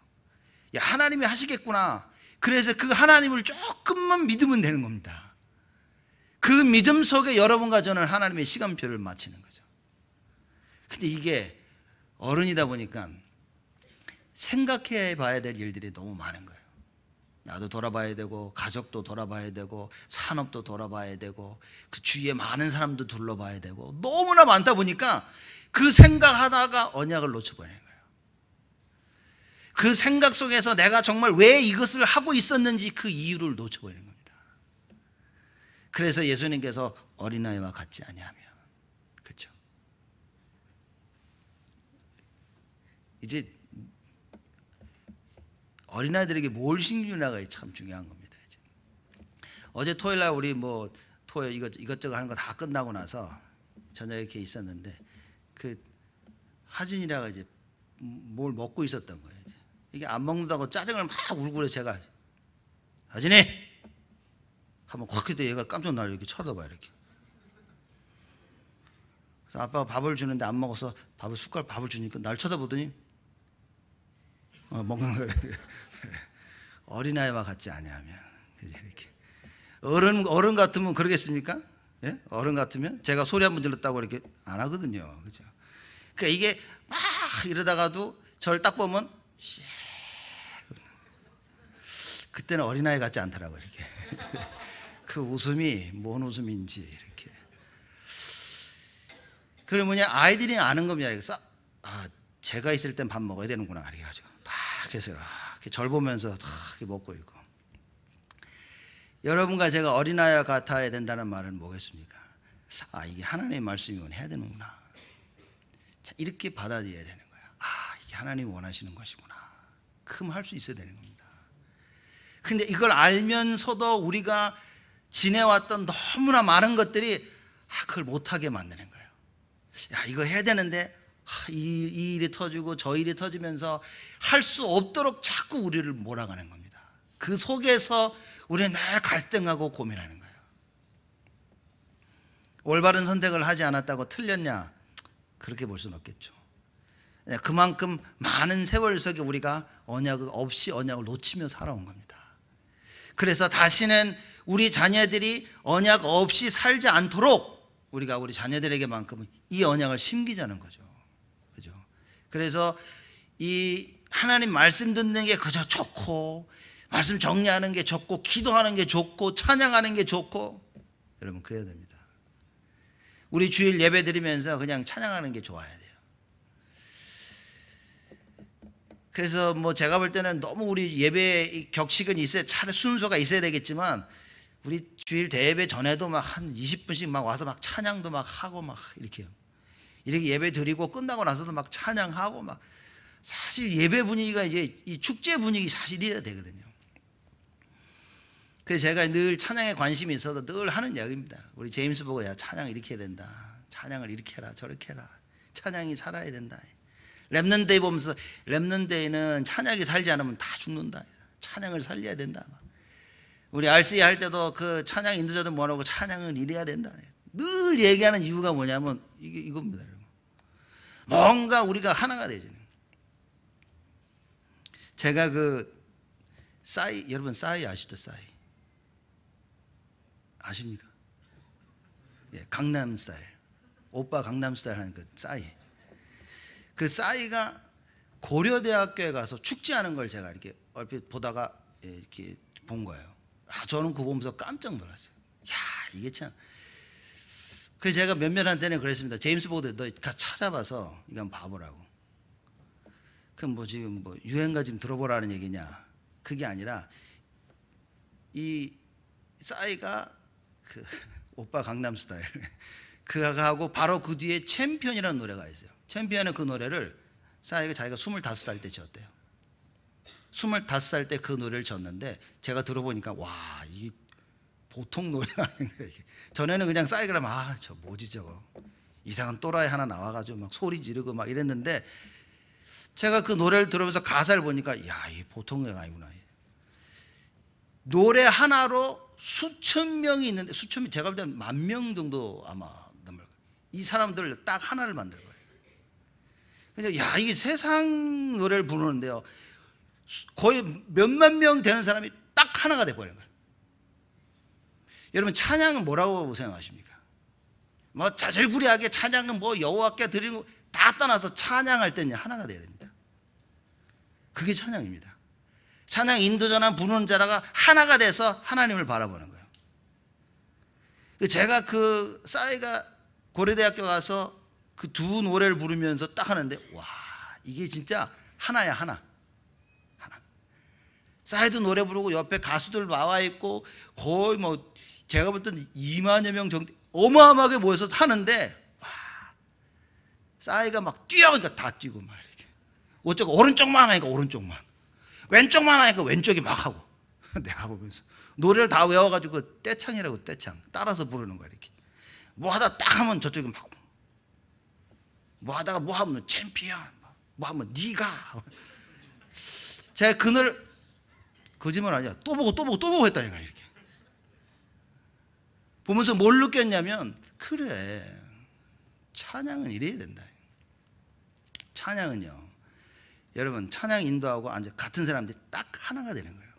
하나님이 하시겠구나. 그래서 그 하나님을 조금만 믿으면 되는 겁니다. 그 믿음 속에 여러분과 저는 하나님의 시간표를 맞추는 거죠. 근데 이게 어른이다 보니까 생각해 봐야 될 일들이 너무 많은 거예요. 나도 돌아봐야 되고 가족도 돌아봐야 되고 산업도 돌아봐야 되고 그 주위에 많은 사람도 둘러봐야 되고 너무나 많다 보니까 그 생각하다가 언약을 놓쳐버리는 거예요. 그 생각 속에서 내가 정말 왜 이것을 하고 있었는지 그 이유를 놓쳐버리는 겁니다. 그래서 예수님께서 어린아이와 같지 아니하면, 그렇죠? 이제 어린아이들에게 뭘 심기냐가 참 중요한 겁니다. 이제. 어제 토요일 날 우리 뭐 토요일 이것저것 하는 거 다 끝나고 나서 저녁에 이렇게 있었는데 그 하진이라가 이제 뭘 먹고 있었던 거예요. 이제. 이게 안 먹는다고 짜증을 막 울고 그래. 제가 하진이 한번 확 해도 얘가 깜짝 놀라 이렇게 쳐다봐요. 이렇게. 그래서 아빠가 밥을 주는데 안 먹어서 숟가락 밥을 주니까 날 쳐다보더니 먹는 거예요. 어린아이와 같지 아니하면 이렇게 어른 같으면 그러겠습니까? 예? 어른 같으면 제가 소리 한번 질렀다고 이렇게 안 하거든요. 그죠? 그러니까 이게 막 이러다가도 저를 딱 보면 그때는 어린아이 같지 않더라고요. 이렇게 그 웃음이 뭔 웃음인지 이렇게. 그러면 아이들이 아는 겁니다. 그래서 제가 있을 땐 밥 먹어야 되는구나 이렇게 하죠. 다 그래서 이렇게 절 보면서 다 이렇게 먹고 있고. 여러분과 제가 어린아이와 같아야 된다는 말은 뭐겠습니까? 이게 하나님의 말씀이면 해야 되는구나. 자, 이렇게 받아들여야 되는 거야. 이게 하나님이 원하시는 것이구나. 그럼 할 수 있어야 되는 겁니다. 근데 이걸 알면서도 우리가 지내왔던 너무나 많은 것들이 그걸 못하게 만드는 거예요. 이거 해야 되는데 이 일이 터지고 저 일이 터지면서 할 수 없도록 자꾸 우리를 몰아가는 겁니다. 그 속에서 우리는 늘 갈등하고 고민하는 거예요. 올바른 선택을 하지 않았다고 틀렸냐? 그렇게 볼 수는 없겠죠. 그만큼 많은 세월 속에 우리가 언약을 놓치며 살아온 겁니다. 그래서 다시는 우리 자녀들이 언약 없이 살지 않도록 우리가 우리 자녀들에게만큼은 이 언약을 심기자는 거죠. 그죠? 그래서 이 하나님 말씀 듣는 게 그저 좋고, 말씀 정리하는 게 좋고, 기도하는 게 좋고, 찬양하는 게 좋고, 여러분 그래야 됩니다. 우리 주일 예배 드리면서 그냥 찬양하는 게 좋아야 돼요. 그래서 뭐 제가 볼 때는 너무 우리 예배 격식은 있어야, 순서가 있어야 되겠지만 우리 주일 대예배 전에도 막 한 20분씩 막 와서 막 찬양도 막 하고 막 이렇게요. 이렇게 예배 드리고 끝나고 나서도 막 찬양하고 막, 사실 예배 분위기가 이제 이 축제 분위기 사실 이래야 되거든요. 그래서 제가 늘 찬양에 관심이 있어서 늘 하는 이야기입니다. 우리 제임스 보고 찬양 이렇게 해야 된다. 찬양을 이렇게 해라 저렇게 해라. 찬양이 살아야 된다. 렘넌트데이 보면서 렘넌트데이는 찬양이 살지 않으면 다 죽는다. 찬양을 살려야 된다. 우리 RCA 할 때도 그 찬양 인도자들 뭐라고 찬양은 이래야 된다. 늘 얘기하는 이유가 뭐냐면 이겁니다. 여러분. 뭔가 우리가 하나가 되죠. 제가 그 싸이, 여러분 싸이 아시죠? 싸이 아십니까? 예, 강남 스타일, 오빠 강남 스타일 하는 그 싸이. 그 싸이가 고려대학교에 가서 축제하는 걸 제가 이렇게 얼핏 보다가 이렇게 본 거예요. 저는 그거 보면서 깜짝 놀랐어요. 이게 참. 그래서 제가 몇몇한테는 그랬습니다. 제임스 보드 너 찾아봐서 이거 한번 봐보라고. 그럼 뭐 지금 뭐 유행가 지금 들어보라는 얘기냐? 그게 아니라 이 싸이가 그 오빠 강남 스타일 그하고 바로 그 뒤에 챔피언이라는 노래가 있어요. 챔피언은 그 노래를 싸이가 자기가 25살 때 지었대요. 25살 때 그 노래를 지었는데 제가 들어보니까 와, 이게 보통 노래가 아닌 거예요. 전에는 그냥 싸이가 하면 저 뭐지 저거, 이상한 또라이 하나 나와가지고 막 소리 지르고 막 이랬는데, 제가 그 노래를 들으면서 가사를 보니까 야, 이게 보통 노래가 아니구나. 노래 하나로 수천 명이 있는데, 수천 명, 제가 볼 때는 10,000명 정도 아마 넘을 거예요. 이 사람들을 딱 하나를 만들 거예요. 그래서 야, 이게 세상 노래를 부르는데요, 거의 몇만 명 되는 사람이 딱 하나가 돼버린 거예요. 여러분, 찬양은 뭐라고 생각하십니까? 뭐 자질구레하게 찬양은 뭐 여호와께 드리는 거 다 떠나서 찬양할 때는 하나가 돼야 됩니다. 그게 찬양입니다. 찬양 인도자나 부르는 자라가 하나가 돼서 하나님을 바라보는 거예요. 제가 그 싸이가 고려대학교 가서 그 두 노래를 부르면서 딱 하는데, 와, 이게 진짜 하나야, 하나. 싸이도 노래 부르고 옆에 가수들 나와 있고 거의 뭐 제가 볼 때는 2만여 명 정도 어마어마하게 모여서 하는데, 와, 싸이가 막 뛰어가니까 다 뛰고 막 이렇게, 어쩌고 오른쪽만 하니까 오른쪽만, 왼쪽만 하니까 왼쪽이 막 하고 내가 보면서 노래를 다 외워가지고 그 떼창이라고, 떼창 따라서 부르는 거야. 이렇게 뭐 하다 딱 하면 저쪽이 막, 뭐 하다가 뭐 하면 챔피언, 뭐 하면 네가. 제가 그날 거짓말 아니야, 또 보고 했다니까. 이렇게 보면서 뭘 느꼈냐면, 그래, 찬양은 이래야 된다. 찬양은요, 여러분, 찬양 인도하고 같은 사람들이 딱 하나가 되는 거예요.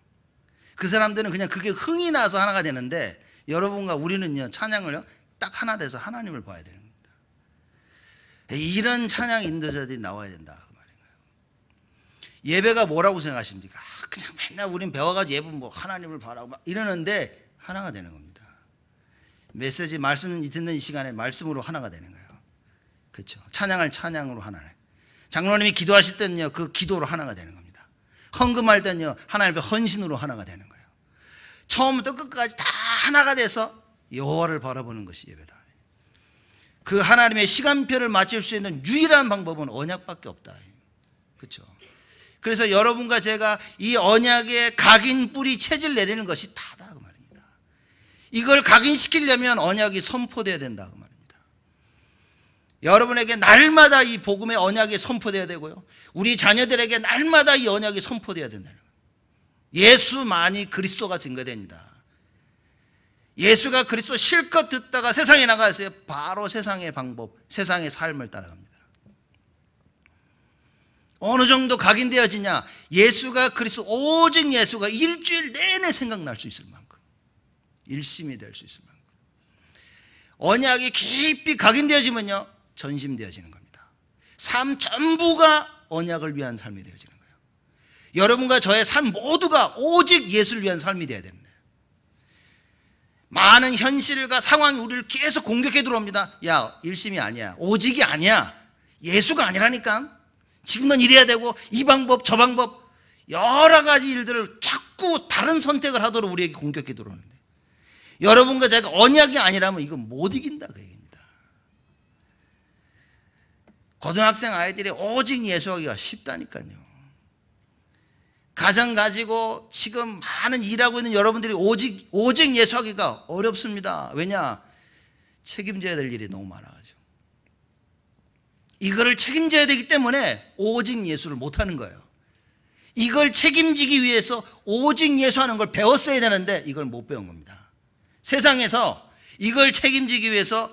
그 사람들은 그냥 그게 흥이 나서 하나가 되는데, 여러분과 우리는요, 찬양을요 딱 하나 돼서 하나님을 봐야 되는 겁니다. 이런 찬양 인도자들이 나와야 된다, 그 말인 거예요. 예배가 뭐라고 생각하십니까? 그냥 맨날 우린 배워가지고 예배 뭐 하나님을 바라고 막 이러는데, 하나가 되는 겁니다. 메시지 말씀 듣는 이 시간에 말씀으로 하나가 되는 거예요. 그렇죠? 찬양을 찬양으로 하나네. 장로님이 기도하실 때는요, 그 기도로 하나가 되는 겁니다. 헌금할 때는요, 하나님 앞에 헌신으로 하나가 되는 거예요. 처음부터 끝까지 다 하나가 돼서 여호와를 바라보는 것이 예배다. 그 하나님의 시간표를 맞출 수 있는 유일한 방법은 언약밖에 없다. 그렇죠? 그래서 여러분과 제가 이 언약의 각인 뿌리 체질 내리는 것이 다다, 그 말입니다. 이걸 각인시키려면 언약이 선포되어야 된다, 그 말입니다. 여러분에게 날마다 이 복음의 언약이 선포되어야 되고요, 우리 자녀들에게 날마다 이 언약이 선포되어야 된다는 거예요. 예수만이 그리스도가 증거됩니다. 예수가 그리스도 실컷 듣다가 세상에 나가서 바로 세상의 방법, 세상의 삶을 따라갑니다. 어느 정도 각인되어지냐? 예수가 그리스도, 오직 예수가 일주일 내내 생각날 수 있을 만큼, 일심이 될 수 있을 만큼 언약이 깊이 각인되어지면요, 전심되어지는 겁니다. 삶 전부가 언약을 위한 삶이 되어지는 거예요. 여러분과 저의 삶 모두가 오직 예수를 위한 삶이 되어야 됩니다. 많은 현실과 상황이 우리를 계속 공격해 들어옵니다. 야, 일심이 아니야, 오직이 아니야, 예수가 아니라니까. 지금 넌 이래야 되고, 이 방법 저 방법, 여러 가지 일들을 자꾸 다른 선택을 하도록 우리에게 공격해 들어오는데, 여러분과 제가 언약이 아니라면 이건 못 이긴다, 그 얘기입니다. 고등학생 아이들이 오직 예수하기가 쉽다니까요. 가정 가지고 지금 많은 일하고 있는 여러분들이 오직 예수하기가 어렵습니다. 왜냐? 책임져야 될 일이 너무 많아가지고. 이거를 책임져야 되기 때문에 오직 예수를 못하는 거예요. 이걸 책임지기 위해서 오직 예수하는 걸 배웠어야 되는데 이걸 못 배운 겁니다. 세상에서 이걸 책임지기 위해서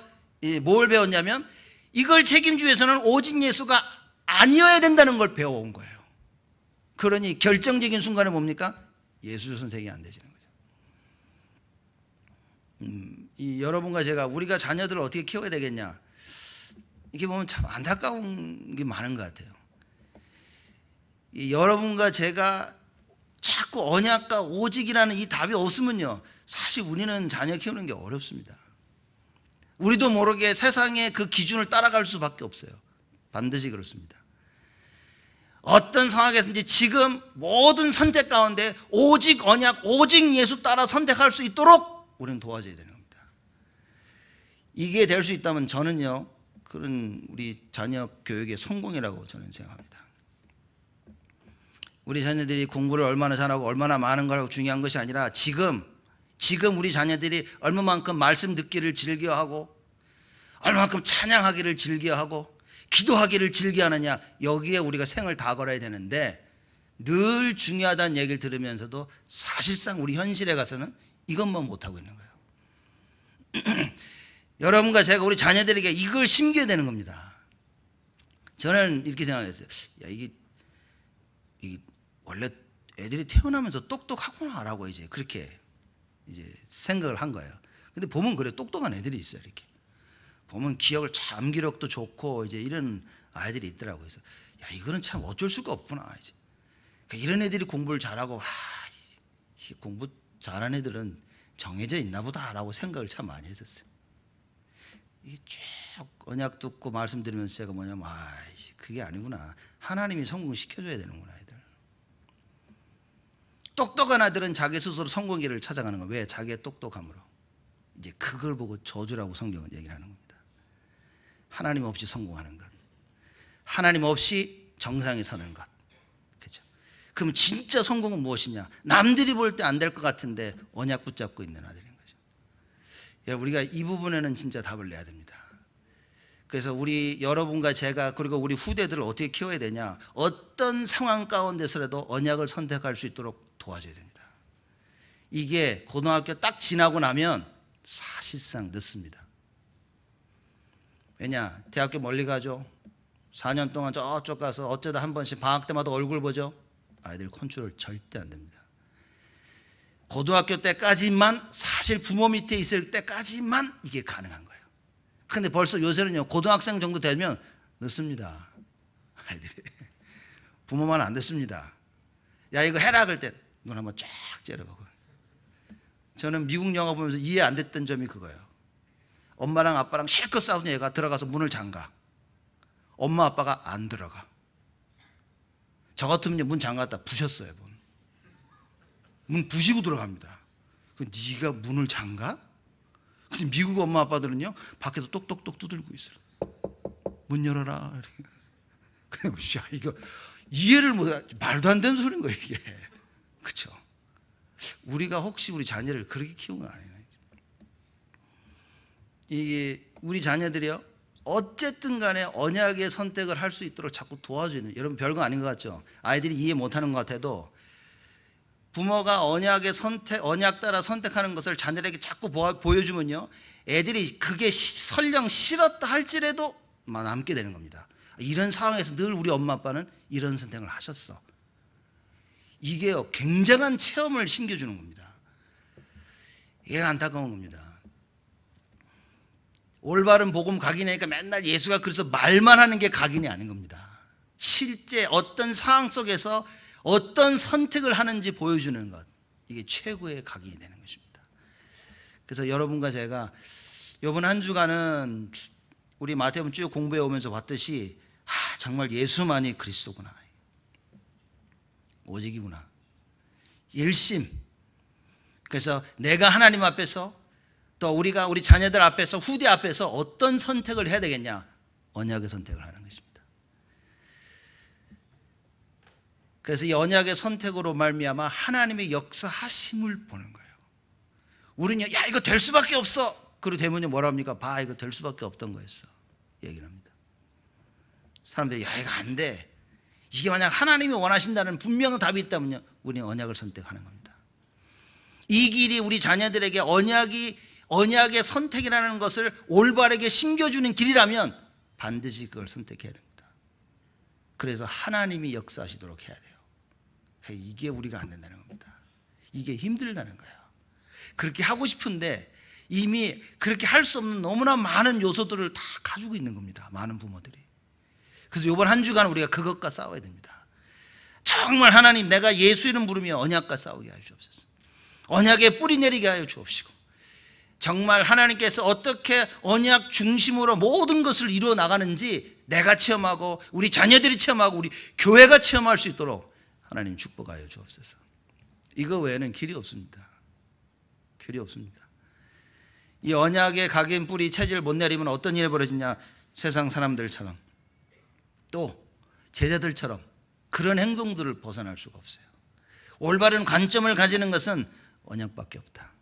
뭘 배웠냐면, 이걸 책임지기 위해서는 오직 예수가 아니어야 된다는 걸 배워온 거예요. 그러니 결정적인 순간에 뭡니까? 예수 선택이 안 되시는 거죠. 여러분과 제가, 우리가 자녀들을 어떻게 키워야 되겠냐, 이렇게 보면 참 안타까운 게 많은 것 같아요. 여러분과 제가 자꾸 언약과 오직이라는 이 답이 없으면요, 사실 우리는 자녀 키우는 게 어렵습니다. 우리도 모르게 세상의 그 기준을 따라갈 수밖에 없어요. 반드시 그렇습니다. 어떤 상황에서든지 지금 모든 선택 가운데 오직 언약, 오직 예수 따라 선택할 수 있도록 우리는 도와줘야 되는 겁니다. 이게 될 수 있다면 저는요, 그런 우리 자녀 교육의 성공이라고 저는 생각합니다. 우리 자녀들이 공부를 얼마나 잘하고 얼마나 많은 거라고 중요한 것이 아니라 지금 우리 자녀들이 얼마만큼 말씀 듣기를 즐겨하고 얼마만큼 찬양하기를 즐겨하고 기도하기를 즐겨하느냐, 여기에 우리가 생을 다 걸어야 되는데 늘 중요하다는 얘기를 들으면서도 사실상 우리 현실에 가서는 이것만 못하고 있는 거예요. 여러분과 제가 우리 자녀들에게 이걸 심겨야 되는 겁니다. 저는 이렇게 생각했어요. 야, 이게 원래 애들이 태어나면서 똑똑하구나라고 이제 그렇게 이제 생각을 한 거예요. 근데 보면 그래, 똑똑한 애들이 있어요. 이렇게 보면 기억을 참, 암기력도 좋고 이제 이런 아이들이 있더라고요. 그래서 야, 이거는 참 어쩔 수가 없구나. 이제 그러니까 이런 애들이 공부를 잘하고, 공부 잘하는 애들은 정해져 있나 보다라고 생각을 참 많이 했었어요. 이게 쭉 언약 듣고 말씀 드리면서 제가 뭐냐면, 그게 아니구나. 하나님이 성공시켜줘야 되는구나. 애들 똑똑한 아들은 자기 스스로 성공기를 찾아가는 거예요. 왜? 자기의 똑똑함으로. 이제 그걸 보고 저주라고 성경은 얘기를 하는 겁니다. 하나님 없이 성공하는 것, 하나님 없이 정상에 서는 것. 그렇죠? 그럼 진짜 성공은 무엇이냐? 남들이 볼 때 안 될 것 같은데 언약 붙잡고 있는 아들인 거죠. 우리가 이 부분에는 진짜 답을 내야 됩니다. 그래서 우리 여러분과 제가 그리고 우리 후대들을 어떻게 키워야 되냐? 어떤 상황 가운데서라도 언약을 선택할 수 있도록 도와줘야 됩니다. 이게 고등학교 딱 지나고 나면 사실상 늦습니다. 왜냐? 대학교 멀리 가죠. 4년 동안 저쪽 가서 어쩌다 한 번씩 방학 때마다 얼굴 보죠. 아이들 컨트롤 절대 안 됩니다. 고등학교 때까지만, 사실 부모 밑에 있을 때까지만 이게 가능한 거예요. 근데 벌써 요새는요, 고등학생 정도 되면 늦습니다. 아이들이 부모만 안 됐습니다. 야, 이거 해라 그럴 때 눈 한번 쫙 째려보고. 저는 미국 영화 보면서 이해 안 됐던 점이 그거예요. 엄마랑 아빠랑 실컷 싸우는 애가 들어가서 문을 잠가. 엄마 아빠가 안 들어가. 저 같으면 문 잠갔다 부셨어요. 문 부시고 들어갑니다. 네가 문을 잠가? 근데 미국 엄마 아빠들은요, 밖에서 똑똑똑 두들고 있어요. 문 열어라. 근데 이거 이해를 못해. 말도 안 되는 소리인 거예요, 이게. 그렇죠? 우리가 혹시 우리 자녀를 그렇게 키운 거 아니에요? 이게 우리 자녀들이요, 어쨌든 간에 언약의 선택을 할 수 있도록 자꾸 도와주는, 여러분 별거 아닌 것 같죠? 아이들이 이해 못하는 것 같아도 부모가 언약 따라 선택하는 것을 자녀에게 자꾸 보여주면요, 애들이 그게 설령 싫었다 할지라도 남게 되는 겁니다. 이런 상황에서 늘 우리 엄마 아빠는 이런 선택을 하셨어. 이게요, 굉장한 체험을 심겨주는 겁니다. 이게 안타까운 겁니다. 올바른 복음 각인이니까 맨날 예수가 그래서 말만 하는 게 각인이 아닌 겁니다. 실제 어떤 상황 속에서 어떤 선택을 하는지 보여주는 것, 이게 최고의 각인이 되는 것입니다. 그래서 여러분과 제가 이번 한 주간은 우리 마태복음 쭉 공부해 오면서 봤듯이, 정말 예수만이 그리스도구나, 오직이구나, 일심. 그래서 내가 하나님 앞에서, 또 우리 자녀들 앞에서, 후대 앞에서 어떤 선택을 해야 되겠냐? 언약의 선택을 하는 것입니다. 그래서 이 언약의 선택으로 말미암아 하나님의 역사하심을 보는 거예요. 우리는 야, 이거 될 수밖에 없어. 그리고 되면요, 뭐라 합니까? 봐, 이거 될 수밖에 없던 거였어, 얘기를 합니다. 사람들이 야, 이거 안 돼. 이게 만약 하나님이 원하신다는 분명한 답이 있다면요, 우리는 언약을 선택하는 겁니다. 이 길이 우리 자녀들에게 언약의 선택이라는 것을 올바르게 심겨주는 길이라면 반드시 그걸 선택해야 됩니다. 그래서 하나님이 역사하시도록 해야 돼요. 이게 우리가 안 된다는 겁니다. 이게 힘들다는 거예요. 그렇게 하고 싶은데 이미 그렇게 할 수 없는 너무나 많은 요소들을 다 가지고 있는 겁니다, 많은 부모들이. 그래서 이번 한 주간 우리가 그것과 싸워야 됩니다. 정말 하나님, 내가 예수 이름 부르며 언약과 싸우게 하여 주옵소서. 언약에 뿌리 내리게 하여 주옵시고, 정말 하나님께서 어떻게 언약 중심으로 모든 것을 이루어 나가는지 내가 체험하고 우리 자녀들이 체험하고 우리 교회가 체험할 수 있도록 하나님 축복하여 주옵소서. 이거 외에는 길이 없습니다. 길이 없습니다. 이 언약의 각인 뿌리 체질을 못 내리면 어떤 일이 벌어지냐? 세상 사람들처럼 또 제자들처럼 그런 행동들을 벗어날 수가 없어요. 올바른 관점을 가지는 것은 언약밖에 없다.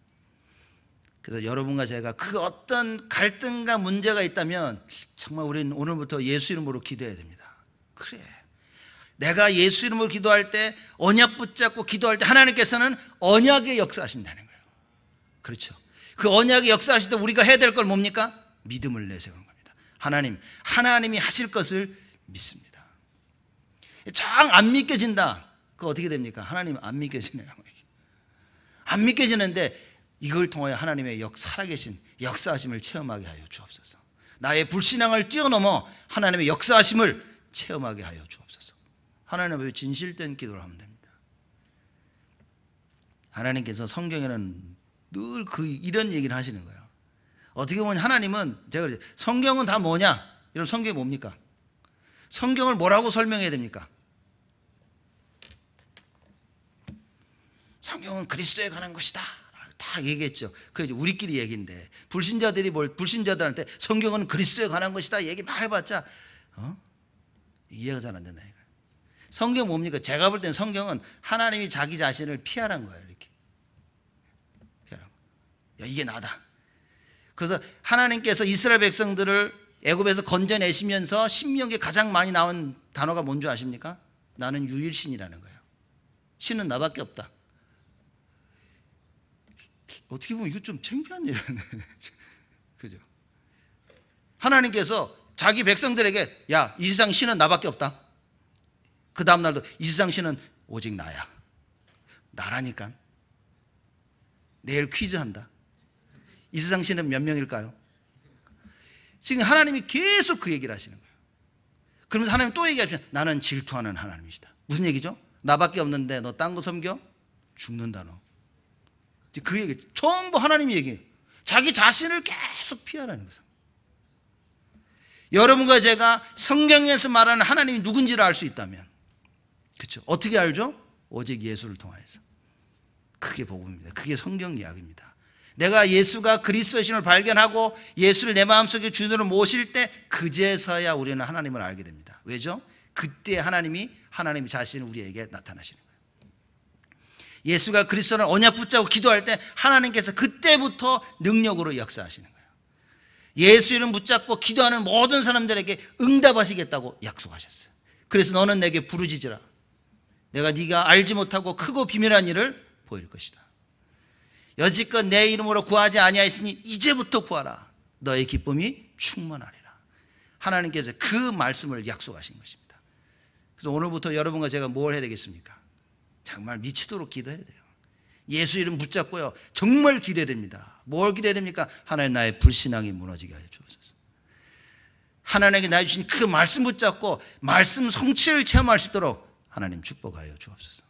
그래서 여러분과 제가 그 어떤 갈등과 문제가 있다면 정말 우리는 오늘부터 예수 이름으로 기도해야 됩니다. 그래, 내가 예수 이름으로 기도할 때, 언약 붙잡고 기도할 때 하나님께서는 언약의 역사하신다는 거예요. 그렇죠. 그 언약의 역사하실 때 우리가 해야 될 걸 뭡니까? 믿음을 내세우는 겁니다. 하나님이 하실 것을 믿습니다. 정 안 믿겨진다. 그거 어떻게 됩니까? 하나님 안 믿겨지네요. 안 믿겨지는데 이걸 통하여 하나님의 살아계신 역사하심을 체험하게 하여 주옵소서. 나의 불신앙을 뛰어넘어 하나님의 역사하심을 체험하게 하여 주옵소서. 하나님 앞에 진실된 기도를 하면 됩니다. 하나님께서 성경에는 늘 이런 얘기를 하시는 거예요. 어떻게 보면 하나님은, 제가 그러죠, 성경은 다 뭐냐? 이런 성경이 뭡니까? 성경을 뭐라고 설명해야 됩니까? 성경은 그리스도에 관한 것이다 다 얘기했죠. 그게 우리끼리 얘기인데 불신자들한테 성경은 그리스도에 관한 것이다 얘기 막 해봤자 이해가 잘 안 된다 이거예요. 성경 뭡니까? 제가 볼 땐 성경은 하나님이 자기 자신을 피하라는 거예요. 이렇게 피하라는 거예요. 야, 이게 나다. 그래서 하나님께서 이스라엘 백성들을 애굽에서 건져내시면서 신명기에 가장 많이 나온 단어가 뭔지 아십니까? 나는 유일신이라는 거예요. 신은 나밖에 없다. 어떻게 보면 이거 좀 창피한 일이네. 그죠? 하나님께서 자기 백성들에게 야, 이 세상 신은 나밖에 없다. 그 다음 날도 이 세상 신은 오직 나야. 나라니까. 내일 퀴즈 한다. 이 세상 신은 몇 명일까요? 지금 하나님이 계속 그 얘기를 하시는 거예요. 그러면서 하나님 또 얘기하시면 나는 질투하는 하나님이시다. 무슨 얘기죠? 나밖에 없는데 너 딴 거 섬겨? 죽는다 너. 그 얘기 전부 하나님이 얘기해요. 자기 자신을 계속 피하라는 거죠. 여러분과 제가 성경에서 말하는 하나님이 누군지를 알 수 있다면, 그렇죠? 어떻게 알죠? 오직 예수를 통하여서. 그게 복음입니다. 그게 성경 이야기입니다. 내가 예수가 그리스도이심을 발견하고 예수를 내 마음속에 주인으로 모실 때 그제서야 우리는 하나님을 알게 됩니다. 왜죠? 그때 하나님 자신이 우리에게 나타나시는 거예요. 예수가 그리스도를 언약 붙잡고 기도할 때 하나님께서 그때부터 능력으로 역사하시는 거예요. 예수 이름 붙잡고 기도하는 모든 사람들에게 응답하시겠다고 약속하셨어요. 그래서 너는 내게 부르짖으라. 내가 네가 알지 못하고 크고 비밀한 일을 보일 것이다. 여지껏 내 이름으로 구하지 아니하였으니 이제부터 구하라. 너의 기쁨이 충만하리라. 하나님께서 그 말씀을 약속하신 것입니다. 그래서 오늘부터 여러분과 제가 뭘 해야 되겠습니까? 정말 미치도록 기도해야 돼요. 예수 이름 붙잡고요. 정말 기도해야 됩니다. 뭘 기도해야 됩니까? 하나님 나의 불신앙이 무너지게 하여 주옵소서. 하나님에게 나 주신 그 말씀 붙잡고 말씀 성취를 체험할 수 있도록 하나님 축복하여 주옵소서.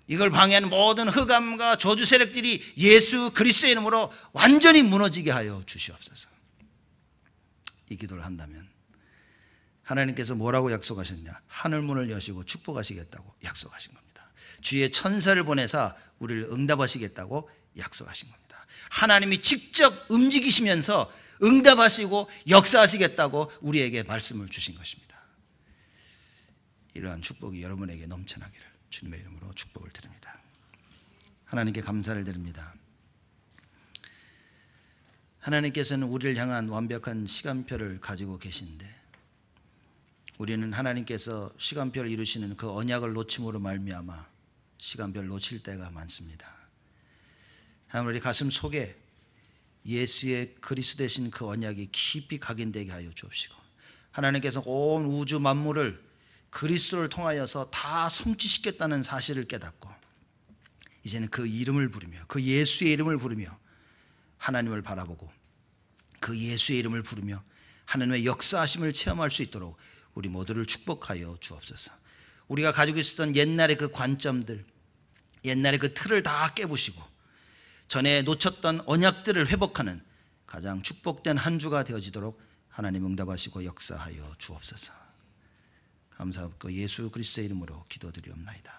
이걸 방해하는 모든 흑암과 저주 세력들이 예수 그리스도의 이름으로 완전히 무너지게 하여 주시옵소서. 이 기도를 한다면 하나님께서 뭐라고 약속하셨냐? 하늘 문을 여시고 축복하시겠다고 약속하신 겁니다. 주의 천사를 보내사 우리를 응답하시겠다고 약속하신 겁니다. 하나님이 직접 움직이시면서 응답하시고 역사하시겠다고 우리에게 말씀을 주신 것입니다. 이러한 축복이 여러분에게 넘쳐나기를 주님의 이름으로 축복을 드립니다. 하나님께 감사를 드립니다. 하나님께서는 우리를 향한 완벽한 시간표를 가지고 계신데 우리는 하나님께서 시간표를 이루시는 그 언약을 놓침으로 말미암아 시간표를 놓칠 때가 많습니다. 하나님 우리 가슴 속에 예수의 그리스도 되신 그 언약이 깊이 각인되게 하여 주옵시고 하나님께서 온 우주 만물을 그리스도를 통하여서 다 성취시켰다는 사실을 깨닫고 이제는 그 이름을 부르며 그 예수의 이름을 부르며 하나님을 바라보고 그 예수의 이름을 부르며 하나님의 역사하심을 체험할 수 있도록 우리 모두를 축복하여 주옵소서. 우리가 가지고 있었던 옛날의 그 관점들, 옛날의 그 틀을 다 깨부시고 전에 놓쳤던 언약들을 회복하는 가장 축복된 한 주가 되어지도록 하나님 응답하시고 역사하여 주옵소서. 감사하고 예수 그리스도의 이름으로 기도드리옵나이다.